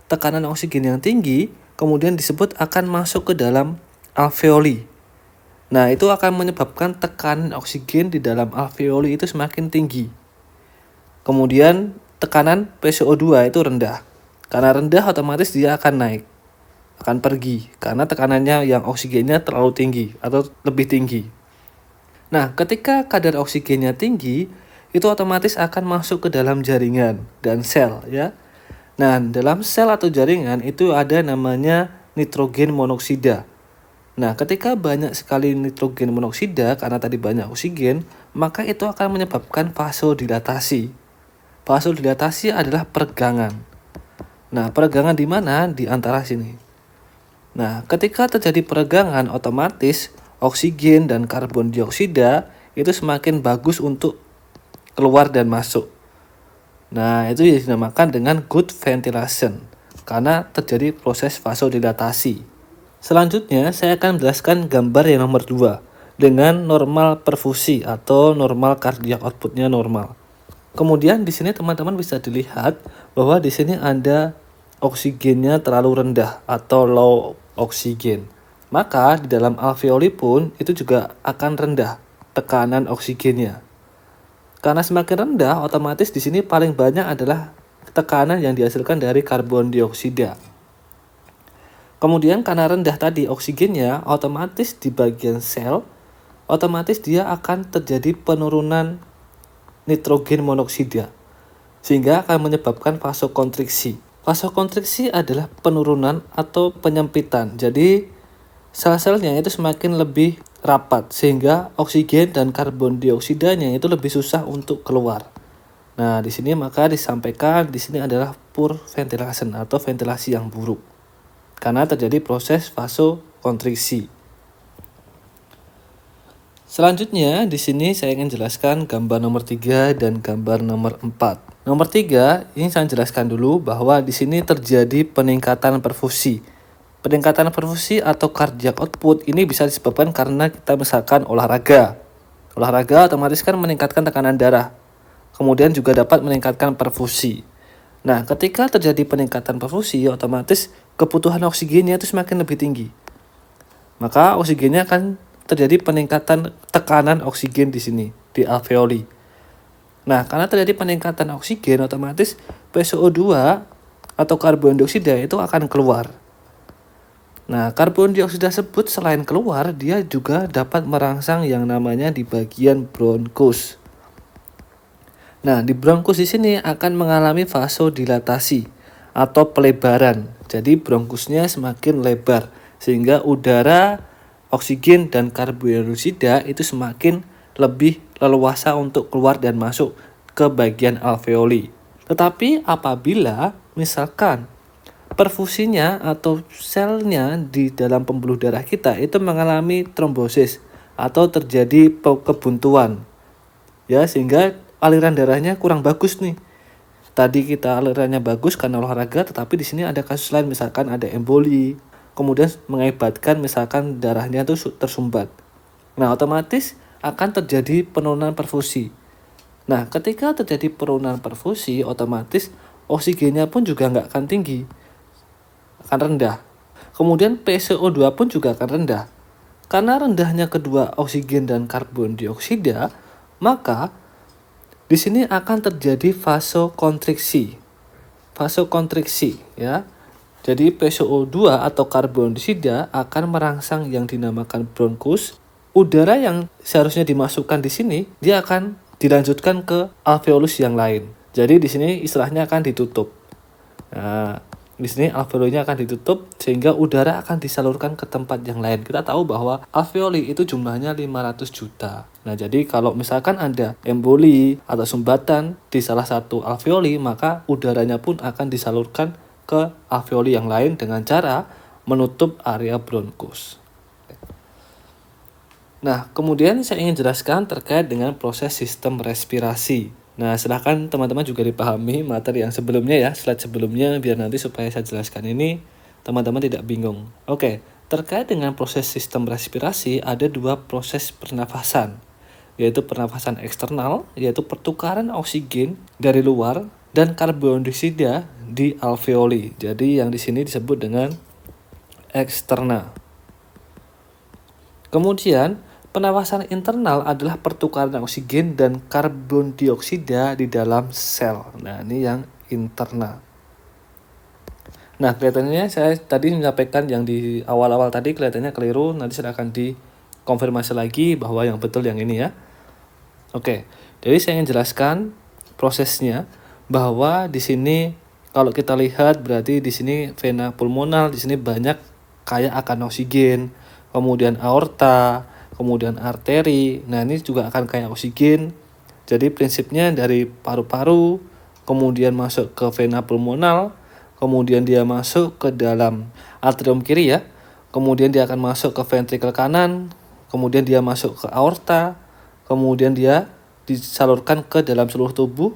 A: Tekanan oksigen yang tinggi kemudian disebut akan masuk ke dalam alveoli. Nah, itu akan menyebabkan tekanan oksigen di dalam alveoli itu semakin tinggi. Kemudian tekanan PCO2 itu rendah. Karena rendah otomatis dia akan naik, akan pergi karena tekanannya yang oksigennya terlalu tinggi atau lebih tinggi. Nah, ketika kadar oksigennya tinggi, itu otomatis akan masuk ke dalam jaringan dan sel ya. Nah, dalam sel atau jaringan itu ada namanya nitrogen monoksida. Nah, ketika banyak sekali nitrogen monoksida karena tadi banyak oksigen, maka itu akan menyebabkan vasodilatasi. Vasodilatasi adalah peregangan. Nah, peregangan di mana? Di antara sini. Nah, ketika terjadi peregangan, otomatis oksigen dan karbon dioksida itu semakin bagus untuk keluar dan masuk. Nah, itu yang dinamakan dengan good ventilation karena terjadi proses vasodilatasi. Selanjutnya, saya akan menjelaskan gambar yang nomor 2 dengan normal perfusi atau normal cardiac outputnya normal. Kemudian di sini teman-teman bisa dilihat bahwa di sini ada oksigennya terlalu rendah atau low oksigen. Maka di dalam alveoli pun itu juga akan rendah tekanan oksigennya. Karena semakin rendah, otomatis di sini paling banyak adalah tekanan yang dihasilkan dari karbon dioksida. Kemudian karena rendah tadi oksigennya, otomatis di bagian sel, otomatis dia akan terjadi penurunan nitrogen monoksida, sehingga akan menyebabkan vasokonstriksi. Vasokonstriksi adalah penurunan atau penyempitan. Jadi sel-selnya itu semakin lebih rapat sehingga oksigen dan karbon dioksidanya itu lebih susah untuk keluar. Nah, di sini maka disampaikan di sini adalah poor ventilation atau ventilasi yang buruk. Karena terjadi proses vasokonstriksi. Selanjutnya di sini saya ingin jelaskan gambar nomor 3 dan gambar nomor 4. Nomor 3 ini saya jelaskan dulu bahwa di sini terjadi peningkatan perfusi. Peningkatan perfusi atau cardiac output ini bisa disebabkan karena kita misalkan olahraga. Olahraga otomatis kan meningkatkan tekanan darah. Kemudian juga dapat meningkatkan perfusi. Nah, ketika terjadi peningkatan perfusi, otomatis kebutuhan oksigennya itu semakin lebih tinggi. Maka oksigennya akan terjadi peningkatan tekanan oksigen di sini, di alveoli. Nah, karena terjadi peningkatan oksigen, otomatis PCO2 atau karbon dioksida itu akan keluar. Nah, karbon dioksida tersebut selain keluar, dia juga dapat merangsang yang namanya di bagian bronkus. Nah, di bronkus di sini akan mengalami vasodilatasi atau pelebaran. Jadi bronkusnya semakin lebar sehingga udara, oksigen dan karbon dioksida itu semakin lebih leluasa untuk keluar dan masuk ke bagian alveoli. Tetapi apabila misalkan perfusinya atau selnya di dalam pembuluh darah kita itu mengalami trombosis atau terjadi kebuntuan, ya, sehingga aliran darahnya kurang bagus nih. Tadi kita alirannya bagus karena olahraga, tetapi di sini ada kasus lain, misalkan ada emboli, kemudian mengakibatkan misalkan darahnya itu tersumbat. Nah, otomatis akan terjadi penurunan perfusi. Nah, ketika terjadi penurunan perfusi, otomatis oksigennya pun juga nggak akan tinggi, akan rendah. Kemudian PCO2 pun juga akan rendah. Karena rendahnya kedua oksigen dan karbon dioksida, maka di sini akan terjadi vasokonstriksi. Vasokonstriksi, ya. Jadi PCO2 atau karbon dioksida akan merangsang yang dinamakan bronkus. Udara yang seharusnya dimasukkan di sini, dia akan dilanjutkan ke alveolus yang lain. Jadi di sini istilahnya akan ditutup. Nah, di sini alveolinya akan ditutup sehingga udara akan disalurkan ke tempat yang lain. Kita tahu bahwa alveoli itu jumlahnya 500 juta. Nah, jadi kalau misalkan ada emboli atau sumbatan di salah satu alveoli, maka udaranya pun akan disalurkan ke alveoli yang lain dengan cara menutup area bronkus. Nah, kemudian saya ingin jelaskan terkait dengan proses sistem respirasi. Nah, silahkan teman-teman juga dipahami materi yang sebelumnya ya, slide sebelumnya, biar nanti supaya saya jelaskan ini teman-teman tidak bingung. Oke, terkait dengan proses sistem respirasi ada dua proses pernafasan, yaitu pernafasan eksternal, yaitu pertukaran oksigen dari luar dan karbon dioksida di alveoli. Jadi yang di sini disebut dengan eksternal. Kemudian pernafasan internal adalah pertukaran oksigen dan karbon dioksida di dalam sel. Nah, ini yang internal. Nah, kelihatannya saya tadi menyampaikan yang di awal-awal tadi kelihatannya keliru. Nanti silahkan dikonfirmasi lagi bahwa yang betul yang ini ya. Oke, jadi saya ingin jelaskan prosesnya bahwa di sini kalau kita lihat berarti di sini vena pulmonal di sini banyak kaya akan oksigen, kemudian aorta, kemudian arteri. Nah, ini juga akan kaya oksigen. Jadi prinsipnya dari paru-paru, kemudian masuk ke vena pulmonal, kemudian dia masuk ke dalam atrium kiri ya. Kemudian dia akan masuk ke ventrikel kanan, kemudian dia masuk ke aorta, kemudian dia disalurkan ke dalam seluruh tubuh.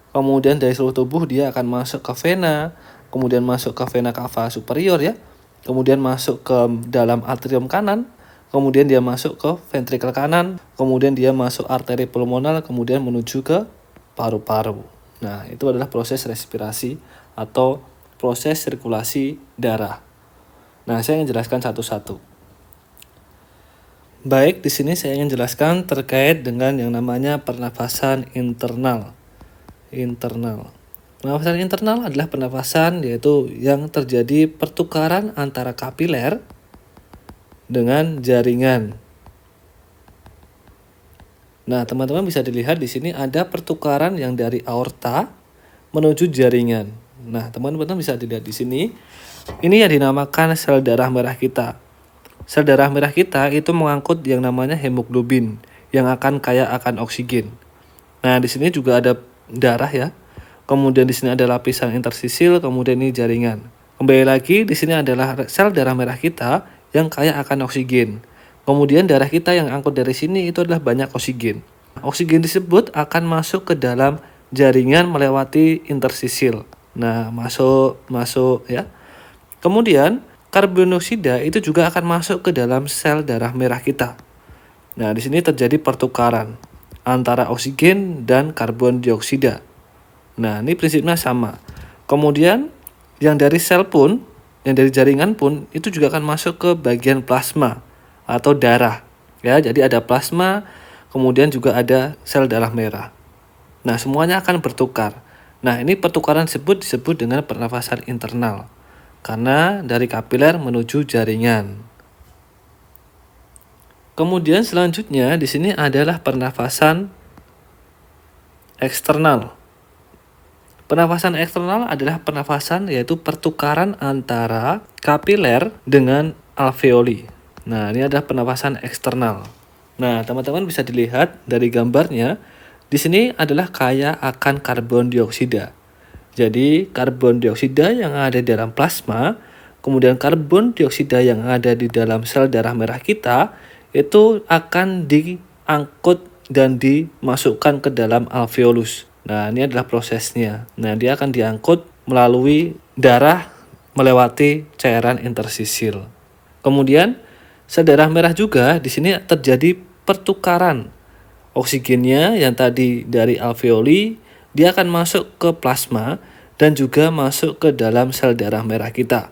A: Kemudian dari seluruh tubuh dia akan masuk ke vena, kemudian masuk ke vena cava superior ya. Kemudian masuk ke dalam atrium kanan, kemudian dia masuk ke ventrikel kanan, kemudian dia masuk arteri pulmonal, kemudian menuju ke paru-paru. Nah, itu adalah proses respirasi atau proses sirkulasi darah. Nah, saya ingin jelaskan satu-satu. Baik, di sini saya ingin jelaskan terkait dengan yang namanya pernafasan internal. Pernafasan internal adalah pernafasan yaitu yang terjadi pertukaran antara kapiler dengan jaringan. Nah, teman-teman bisa dilihat di sini ada pertukaran yang dari aorta menuju jaringan. Nah, teman-teman bisa dilihat di sini. Ini yang dinamakan sel darah merah kita. Sel darah merah kita itu mengangkut yang namanya hemoglobin yang akan kaya akan oksigen. Nah, di sini juga ada darah ya. Kemudian di sini ada lapisan interstisil, kemudian ini jaringan. Kembali lagi di sini adalah sel darah merah kita yang kaya akan oksigen. Kemudian darah kita yang angkut dari sini itu adalah banyak oksigen. Oksigen tersebut akan masuk ke dalam jaringan melewati interstisil. Nah, masuk ya. Kemudian karbon dioksida itu juga akan masuk ke dalam sel darah merah kita. Nah, di sini terjadi pertukaran antara oksigen dan karbon dioksida. Nah, ini prinsipnya sama. Kemudian yang dari sel pun, yang dari jaringan pun itu juga akan masuk ke bagian plasma atau darah. Ya, jadi ada plasma, kemudian juga ada sel darah merah. Nah, semuanya akan bertukar. Nah, ini pertukaran disebut dengan pernafasan internal. Karena dari kapiler menuju jaringan. Kemudian selanjutnya di sini adalah pernafasan eksternal. Pernafasan eksternal adalah pernafasan yaitu pertukaran antara kapiler dengan alveoli. Nah, ini adalah pernafasan eksternal. Nah, teman-teman bisa dilihat dari gambarnya, di sini adalah kaya akan karbon dioksida. Jadi, karbon dioksida yang ada di dalam plasma, kemudian karbon dioksida yang ada di dalam sel darah merah kita, itu akan diangkut dan dimasukkan ke dalam alveolus. Nah, ini adalah prosesnya. Nah, dia akan diangkut melalui darah melewati cairan interstisil. Kemudian, sel darah merah juga di sini terjadi pertukaran. Oksigennya yang tadi dari alveoli, dia akan masuk ke plasma dan juga masuk ke dalam sel darah merah kita.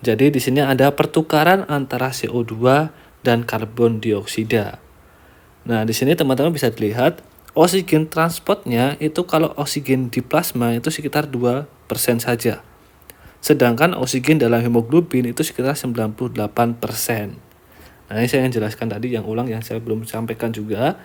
A: Jadi di sini ada pertukaran antara CO2 dan karbon dioksida. Nah, di sini teman-teman bisa dilihat oksigen transportnya itu kalau oksigen di plasma itu sekitar 2% saja. Sedangkan oksigen dalam hemoglobin itu sekitar 98%. Nah, ini saya ingin jelaskan tadi yang saya belum sampaikan juga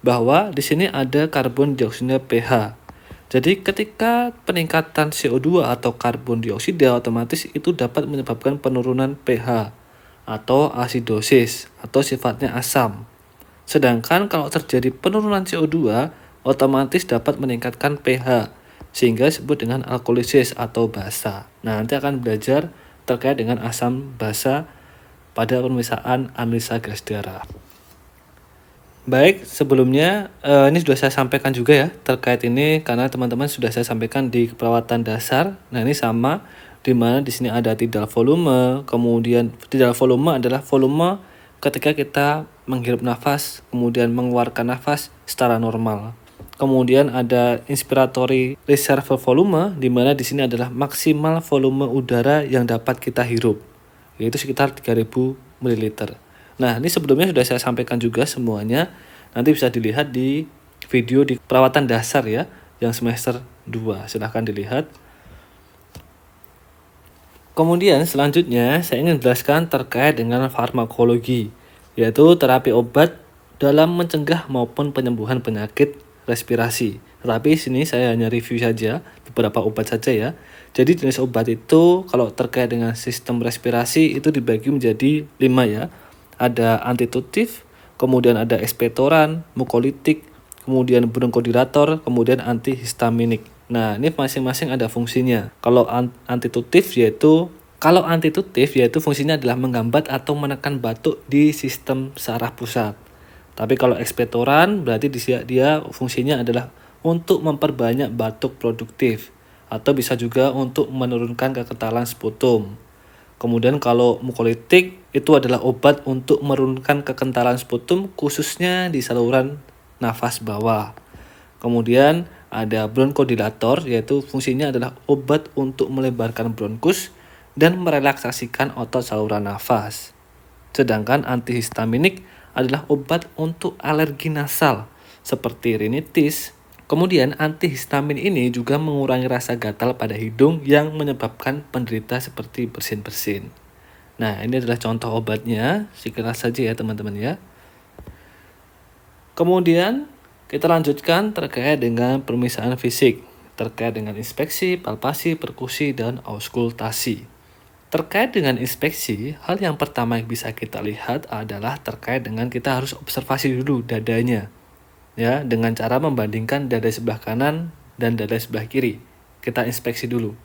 A: bahwa di sini ada karbon dioksida pH. Jadi ketika peningkatan CO2 atau karbon dioksida otomatis itu dapat menyebabkan penurunan pH atau asidosis atau sifatnya asam. Sedangkan kalau terjadi penurunan CO2 otomatis dapat meningkatkan pH sehingga disebut dengan alkolisis atau basa. Nah, nanti akan belajar terkait dengan asam basa pada pemeriksaan analisa gas darah. Baik, sebelumnya ini sudah saya sampaikan juga ya terkait ini karena teman-teman sudah saya sampaikan di keperawatan dasar. Nah, ini sama di mana di sini ada tidal volume, kemudian tidal volume adalah volume ketika kita menghirup nafas, kemudian mengeluarkan nafas secara normal. Kemudian ada inspiratory reserve volume di mana di sini adalah maksimal volume udara yang dapat kita hirup, yaitu sekitar 3000 ml. Nah, ini sebelumnya sudah saya sampaikan juga semuanya. Nanti bisa dilihat di video di perawatan dasar ya, yang semester 2. Silahkan dilihat. Kemudian selanjutnya saya ingin jelaskan terkait dengan farmakologi, yaitu terapi obat dalam mencegah maupun penyembuhan penyakit respirasi. Tetapi sini saya hanya review saja beberapa obat saja ya. Jadi jenis obat itu kalau terkait dengan sistem respirasi itu dibagi menjadi 5 ya. Ada antitutif, kemudian ada ekspektoran, mukolitik, kemudian bronkodilator, kemudian antihistaminik. Nah, ini masing-masing ada fungsinya. Kalau antitutif yaitu fungsinya adalah menghambat atau menekan batuk di sistem saraf pusat. Tapi kalau ekspektoran berarti dia fungsinya adalah untuk memperbanyak batuk produktif atau bisa juga untuk menurunkan kekentalan sputum. Kemudian kalau mukolitik itu adalah obat untuk menurunkan kekentalan sputum khususnya di saluran nafas bawah. Kemudian ada bronkodilator yaitu fungsinya adalah obat untuk melebarkan bronkus dan merelaksasikan otot saluran nafas. Sedangkan antihistaminik adalah obat untuk alergi nasal seperti rinitis. Kemudian antihistamin ini juga mengurangi rasa gatal pada hidung yang menyebabkan penderita seperti bersin-bersin. Nah, ini adalah contoh obatnya, sekilas saja ya teman-teman ya. Kemudian kita lanjutkan terkait dengan pemeriksaan fisik, terkait dengan inspeksi, palpasi, perkusi, dan auskultasi. Terkait dengan inspeksi, hal yang pertama yang bisa kita lihat adalah terkait dengan kita harus observasi dulu dadanya. Ya, dengan cara membandingkan dada sebelah kanan dan dada sebelah kiri. Kita inspeksi dulu.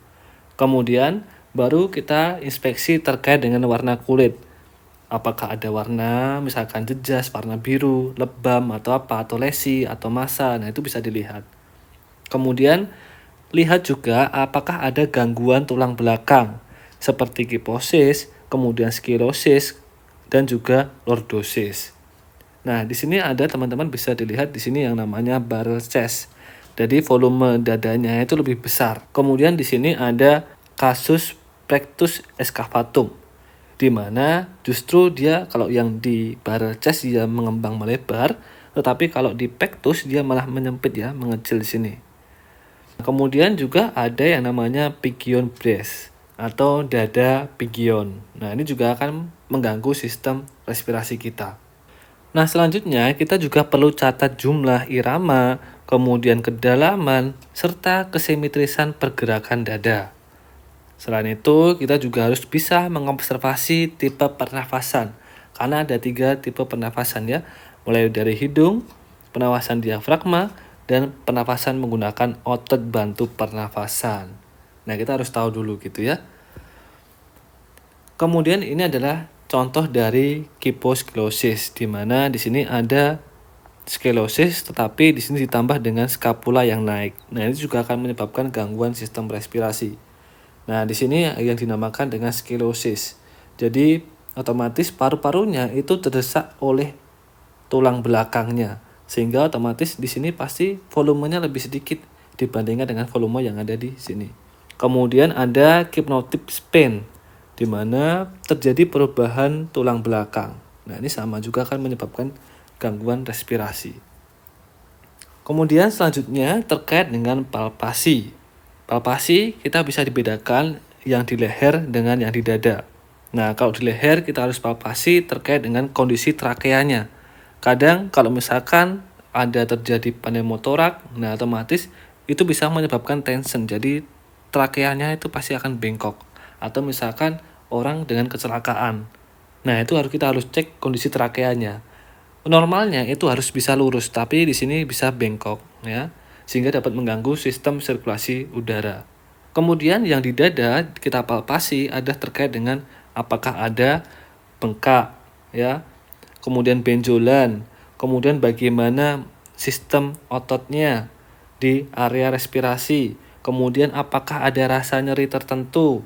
A: Kemudian baru kita inspeksi terkait dengan warna kulit. Apakah ada warna misalkan jejas, warna biru, lebam atau atau lesi atau massa. Nah, itu bisa dilihat. Kemudian lihat juga apakah ada gangguan tulang belakang seperti kiposis, kemudian skilerosis dan juga lordosis. Nah, di sini ada teman-teman bisa dilihat di sini yang namanya barrel chest. Jadi volume dadanya itu lebih besar. Kemudian di sini ada kasus plectus excavatum, di mana justru dia kalau yang di barrel chest dia mengembang melebar, tetapi kalau di pectus dia malah menyempit ya, mengecil di sini. Kemudian juga ada yang namanya pigeon breast atau dada pigeon. Nah, ini juga akan mengganggu sistem respirasi kita. Nah, selanjutnya kita juga perlu catat jumlah irama, kemudian kedalaman, serta kesimetrisan pergerakan dada. Selain itu, kita juga harus bisa mengobservasi tipe pernafasan, karena ada 3 tipe pernafasan ya, mulai dari hidung, pernafasan diafragma, dan pernafasan menggunakan otot bantu pernafasan. Nah, kita harus tahu dulu gitu ya. Kemudian ini adalah contoh dari kyphoscoliosis, di mana di sini ada scoliosis tetapi di sini ditambah dengan scapula yang naik. Nah, ini juga akan menyebabkan gangguan sistem respirasi. Nah, di sini yang dinamakan dengan scoliosis. Jadi, otomatis paru-parunya itu terdesak oleh tulang belakangnya, sehingga otomatis di sini pasti volumenya lebih sedikit dibandingkan dengan volume yang ada di sini. Kemudian ada kypnotic pain, di mana terjadi perubahan tulang belakang. Nah, ini sama juga akan menyebabkan gangguan respirasi. Kemudian selanjutnya terkait dengan palpasi. Palpasi kita bisa dibedakan yang di leher dengan yang di dada. Nah, kalau di leher kita harus palpasi terkait dengan kondisi trakeanya. Kadang kalau misalkan ada terjadi pneumotorak, nah otomatis itu bisa menyebabkan tension. Jadi trakeanya itu pasti akan bengkok. Atau misalkan orang dengan kecelakaan. Nah, itu kita harus cek kondisi trakeanya. Normalnya itu harus bisa lurus, tapi di sini bisa bengkok ya, sehingga dapat mengganggu sistem sirkulasi udara. Kemudian yang di dada kita palpasi ada terkait dengan apakah ada bengkak ya, kemudian benjolan, kemudian bagaimana sistem ototnya di area respirasi, kemudian apakah ada rasa nyeri tertentu,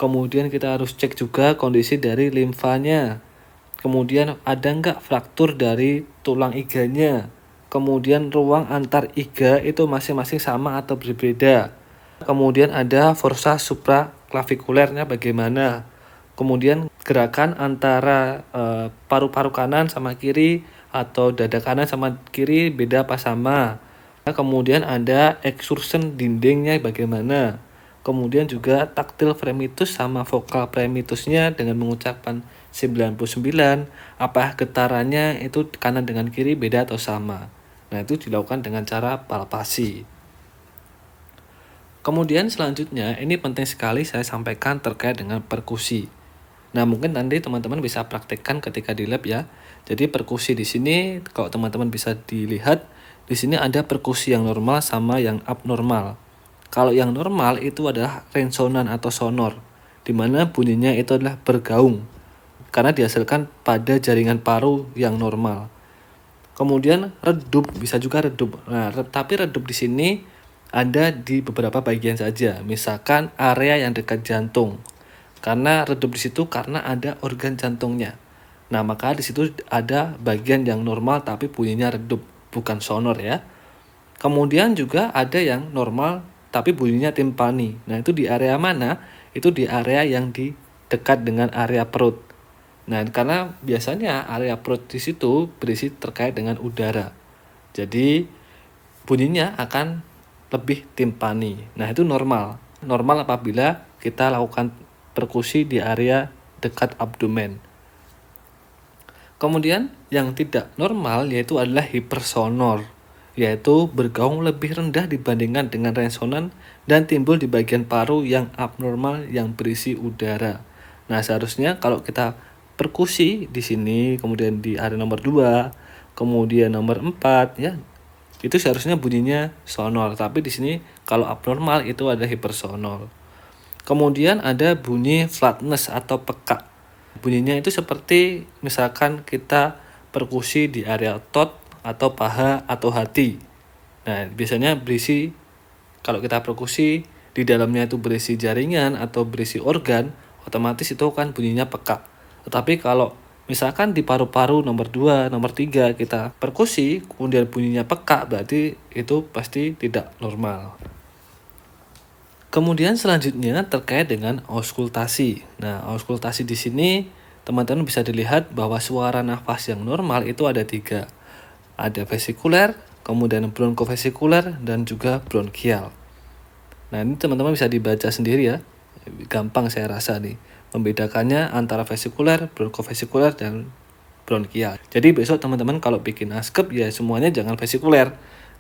A: kemudian kita harus cek juga kondisi dari limfanya, kemudian ada nggak fraktur dari tulang iganya, kemudian ruang antar iga itu masing-masing sama atau berbeda, kemudian ada forsa supraklavikulernya bagaimana, kemudian gerakan antara paru-paru kanan sama kiri atau dada kanan sama kiri beda apa sama. Kemudian ada extrusion dindingnya bagaimana. Kemudian juga taktil fremitus sama vokal fremitusnya dengan mengucapkan 99, apa getarannya itu kanan dengan kiri beda atau sama. Nah, itu dilakukan dengan cara palpasi. Kemudian selanjutnya ini penting sekali saya sampaikan terkait dengan perkusi. Nah, mungkin nanti teman-teman bisa praktekkan ketika di lab ya. Jadi perkusi di sini kalau teman-teman bisa dilihat, di sini ada perkusi yang normal sama yang abnormal. Kalau yang normal itu adalah resonan atau sonor, di mana bunyinya itu adalah bergaung karena dihasilkan pada jaringan paru yang normal. Kemudian redup, bisa juga redup. Nah, tapi redup di sini ada di beberapa bagian saja, misalkan area yang dekat jantung. Karena redup di situ karena ada organ jantungnya. Nah, maka di situ ada bagian yang normal tapi bunyinya redup, bukan sonor ya. Kemudian juga ada yang normal tapi bunyinya timpani. Nah, itu di area mana? Itu di area yang di dekat dengan area perut. Nah, karena biasanya area perut di situ berisi terkait dengan udara. Jadi bunyinya akan lebih timpani. Nah, itu normal. Normal apabila kita lakukan perkusi di area dekat abdomen. Kemudian yang tidak normal yaitu adalah hipersonor, yaitu bergaung lebih rendah dibandingkan dengan resonan dan timbul di bagian paru yang abnormal yang berisi udara. Nah, seharusnya kalau kita perkusi di sini, kemudian di area nomor 2, kemudian nomor 4 ya, itu seharusnya bunyinya sonor, tapi di sini kalau abnormal itu ada hipersonor. Kemudian ada bunyi flatness atau pekak. Bunyinya itu seperti misalkan kita perkusi di area otot atau paha atau hati. Nah, biasanya berisi, kalau kita perkusi di dalamnya itu berisi jaringan atau berisi organ, otomatis itu kan bunyinya pekak. Tetapi kalau misalkan di paru-paru nomor 2, nomor 3 kita perkusi, kemudian bunyinya pekak, berarti itu pasti tidak normal. Kemudian selanjutnya terkait dengan auskultasi. Nah, auskultasi di sini teman-teman bisa dilihat bahwa suara nafas yang normal itu ada 3. Ada vesikuler, kemudian bronkofesikuler, dan juga bronkial. Nah, ini teman-teman bisa dibaca sendiri ya. Gampang saya rasa nih. Membedakannya antara vesikuler, bronkofesikuler, dan bronkial. Jadi besok teman-teman kalau bikin askep ya semuanya jangan vesikuler,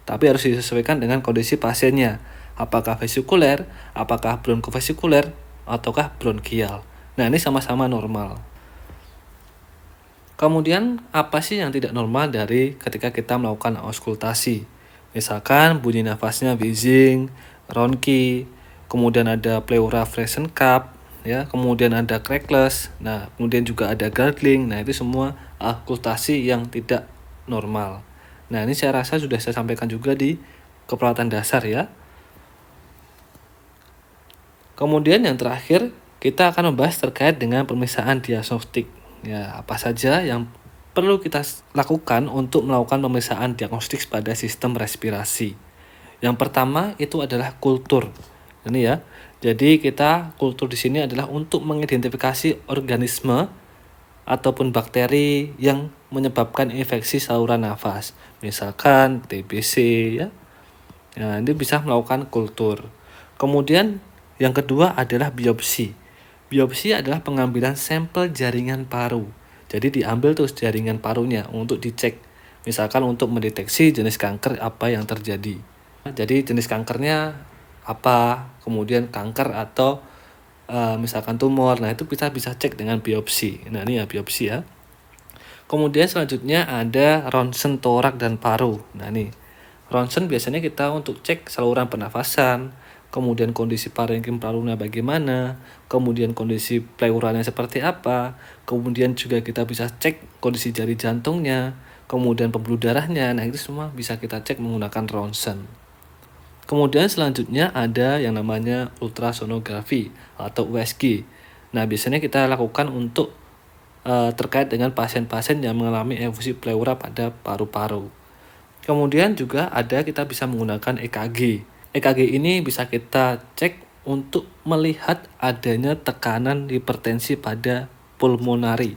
A: tapi harus disesuaikan dengan kondisi pasiennya. Apakah vesikuler, apakah bronkofesikuler, ataukah bronkial. Nah, ini sama-sama normal. Kemudian, apa sih yang tidak normal dari ketika kita melakukan auskultasi? Misalkan bunyi nafasnya wheezing, ronki, kemudian ada pleura freshen cup, ya, kemudian ada crackless, nah, kemudian juga ada gargling. Nah, itu semua auskultasi yang tidak normal. Nah, ini saya rasa sudah saya sampaikan juga di keperawatan dasar ya. Kemudian yang terakhir, kita akan membahas terkait dengan pemeriksaan diagnostik. Ya, apa saja yang perlu kita lakukan untuk melakukan pemeriksaan diagnostik pada sistem respirasi. Yang pertama itu adalah kultur. Ini ya. Jadi kita kultur di sini adalah untuk mengidentifikasi organisme ataupun bakteri yang menyebabkan infeksi saluran nafas. Misalkan TBC ya. Nah, ini bisa melakukan kultur. Kemudian yang kedua adalah biopsi. Biopsi adalah pengambilan sampel jaringan paru. Jadi diambil terus jaringan parunya untuk dicek. Misalkan untuk mendeteksi jenis kanker apa yang terjadi. Jadi jenis kankernya apa, kemudian kanker atau misalkan tumor. Nah, itu bisa cek dengan biopsi. Nah, ini ya biopsi ya. Kemudian selanjutnya ada ronsen torak dan paru. Nah, ini ronsen biasanya kita untuk cek saluran pernafasan, kemudian kondisi parenkim parunya bagaimana, kemudian kondisi pleuranya seperti apa, kemudian juga kita bisa cek kondisi jari jantungnya, kemudian pembuluh darahnya. Nah, itu semua bisa kita cek menggunakan ronsen. Kemudian selanjutnya ada yang namanya ultrasonografi atau USG. Nah, biasanya kita lakukan untuk terkait dengan pasien-pasien yang mengalami efusi pleura pada paru-paru. Kemudian juga ada kita bisa menggunakan EKG. EKG ini bisa kita cek untuk melihat adanya tekanan hipertensi pada pulmonari.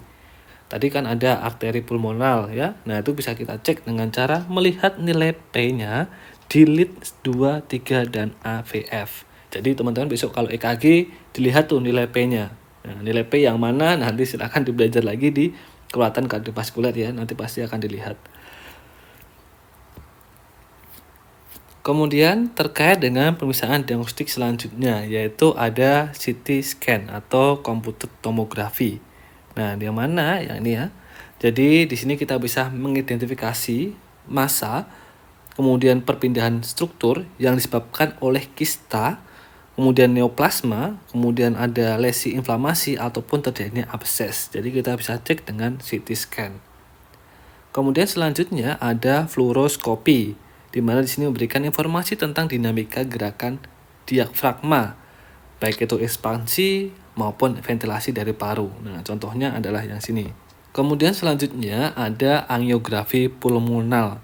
A: Tadi kan ada arteri pulmonal ya. Nah, itu bisa kita cek dengan cara melihat nilai P-nya di lead 2, 3 dan AVF. Jadi teman-teman besok kalau EKG dilihat tuh nilai P-nya. Nah, nilai P yang mana nanti silakan dibelajar lagi di kelewatan kardiovaskuler ya. Nanti pasti akan dilihat. Kemudian terkait dengan pemeriksaan diagnostik selanjutnya yaitu ada CT scan atau computed tomography. Nah, yang mana yang ini ya. Jadi di sini kita bisa mengidentifikasi massa, kemudian perpindahan struktur yang disebabkan oleh kista, kemudian neoplasma, kemudian ada lesi inflamasi ataupun terjadinya abses. Jadi kita bisa cek dengan CT scan. Kemudian selanjutnya ada fluoroskopi, di mana di sini memberikan informasi tentang dinamika gerakan diafragma, baik itu ekspansi maupun ventilasi dari paru. Nah, contohnya adalah yang sini. Kemudian selanjutnya ada angiografi pulmonal,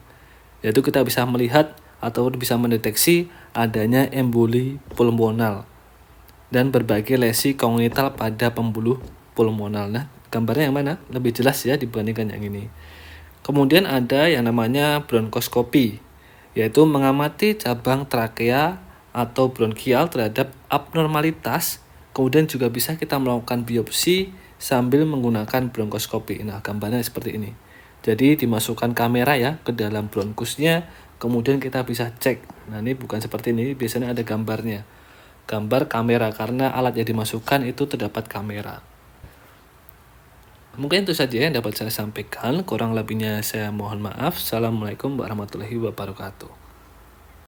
A: yaitu kita bisa melihat atau bisa mendeteksi adanya emboli pulmonal dan berbagai lesi kongenital pada pembuluh pulmonal. Nah, gambarnya yang mana? Lebih jelas ya dibandingkan yang ini. Kemudian ada yang namanya bronkoskopi, yaitu mengamati cabang trakea atau bronkial terhadap abnormalitas. Kemudian juga bisa kita melakukan biopsi sambil menggunakan bronkoskopi. Nah, gambarnya seperti ini. Jadi dimasukkan kamera ya ke dalam bronkusnya, kemudian kita bisa cek. Nah, ini bukan seperti ini, biasanya ada gambarnya. Gambar kamera karena alat yang dimasukkan itu terdapat kamera. Mungkin itu saja yang dapat saya sampaikan. Kurang lebihnya saya mohon maaf. Assalamualaikum warahmatullahi wabarakatuh.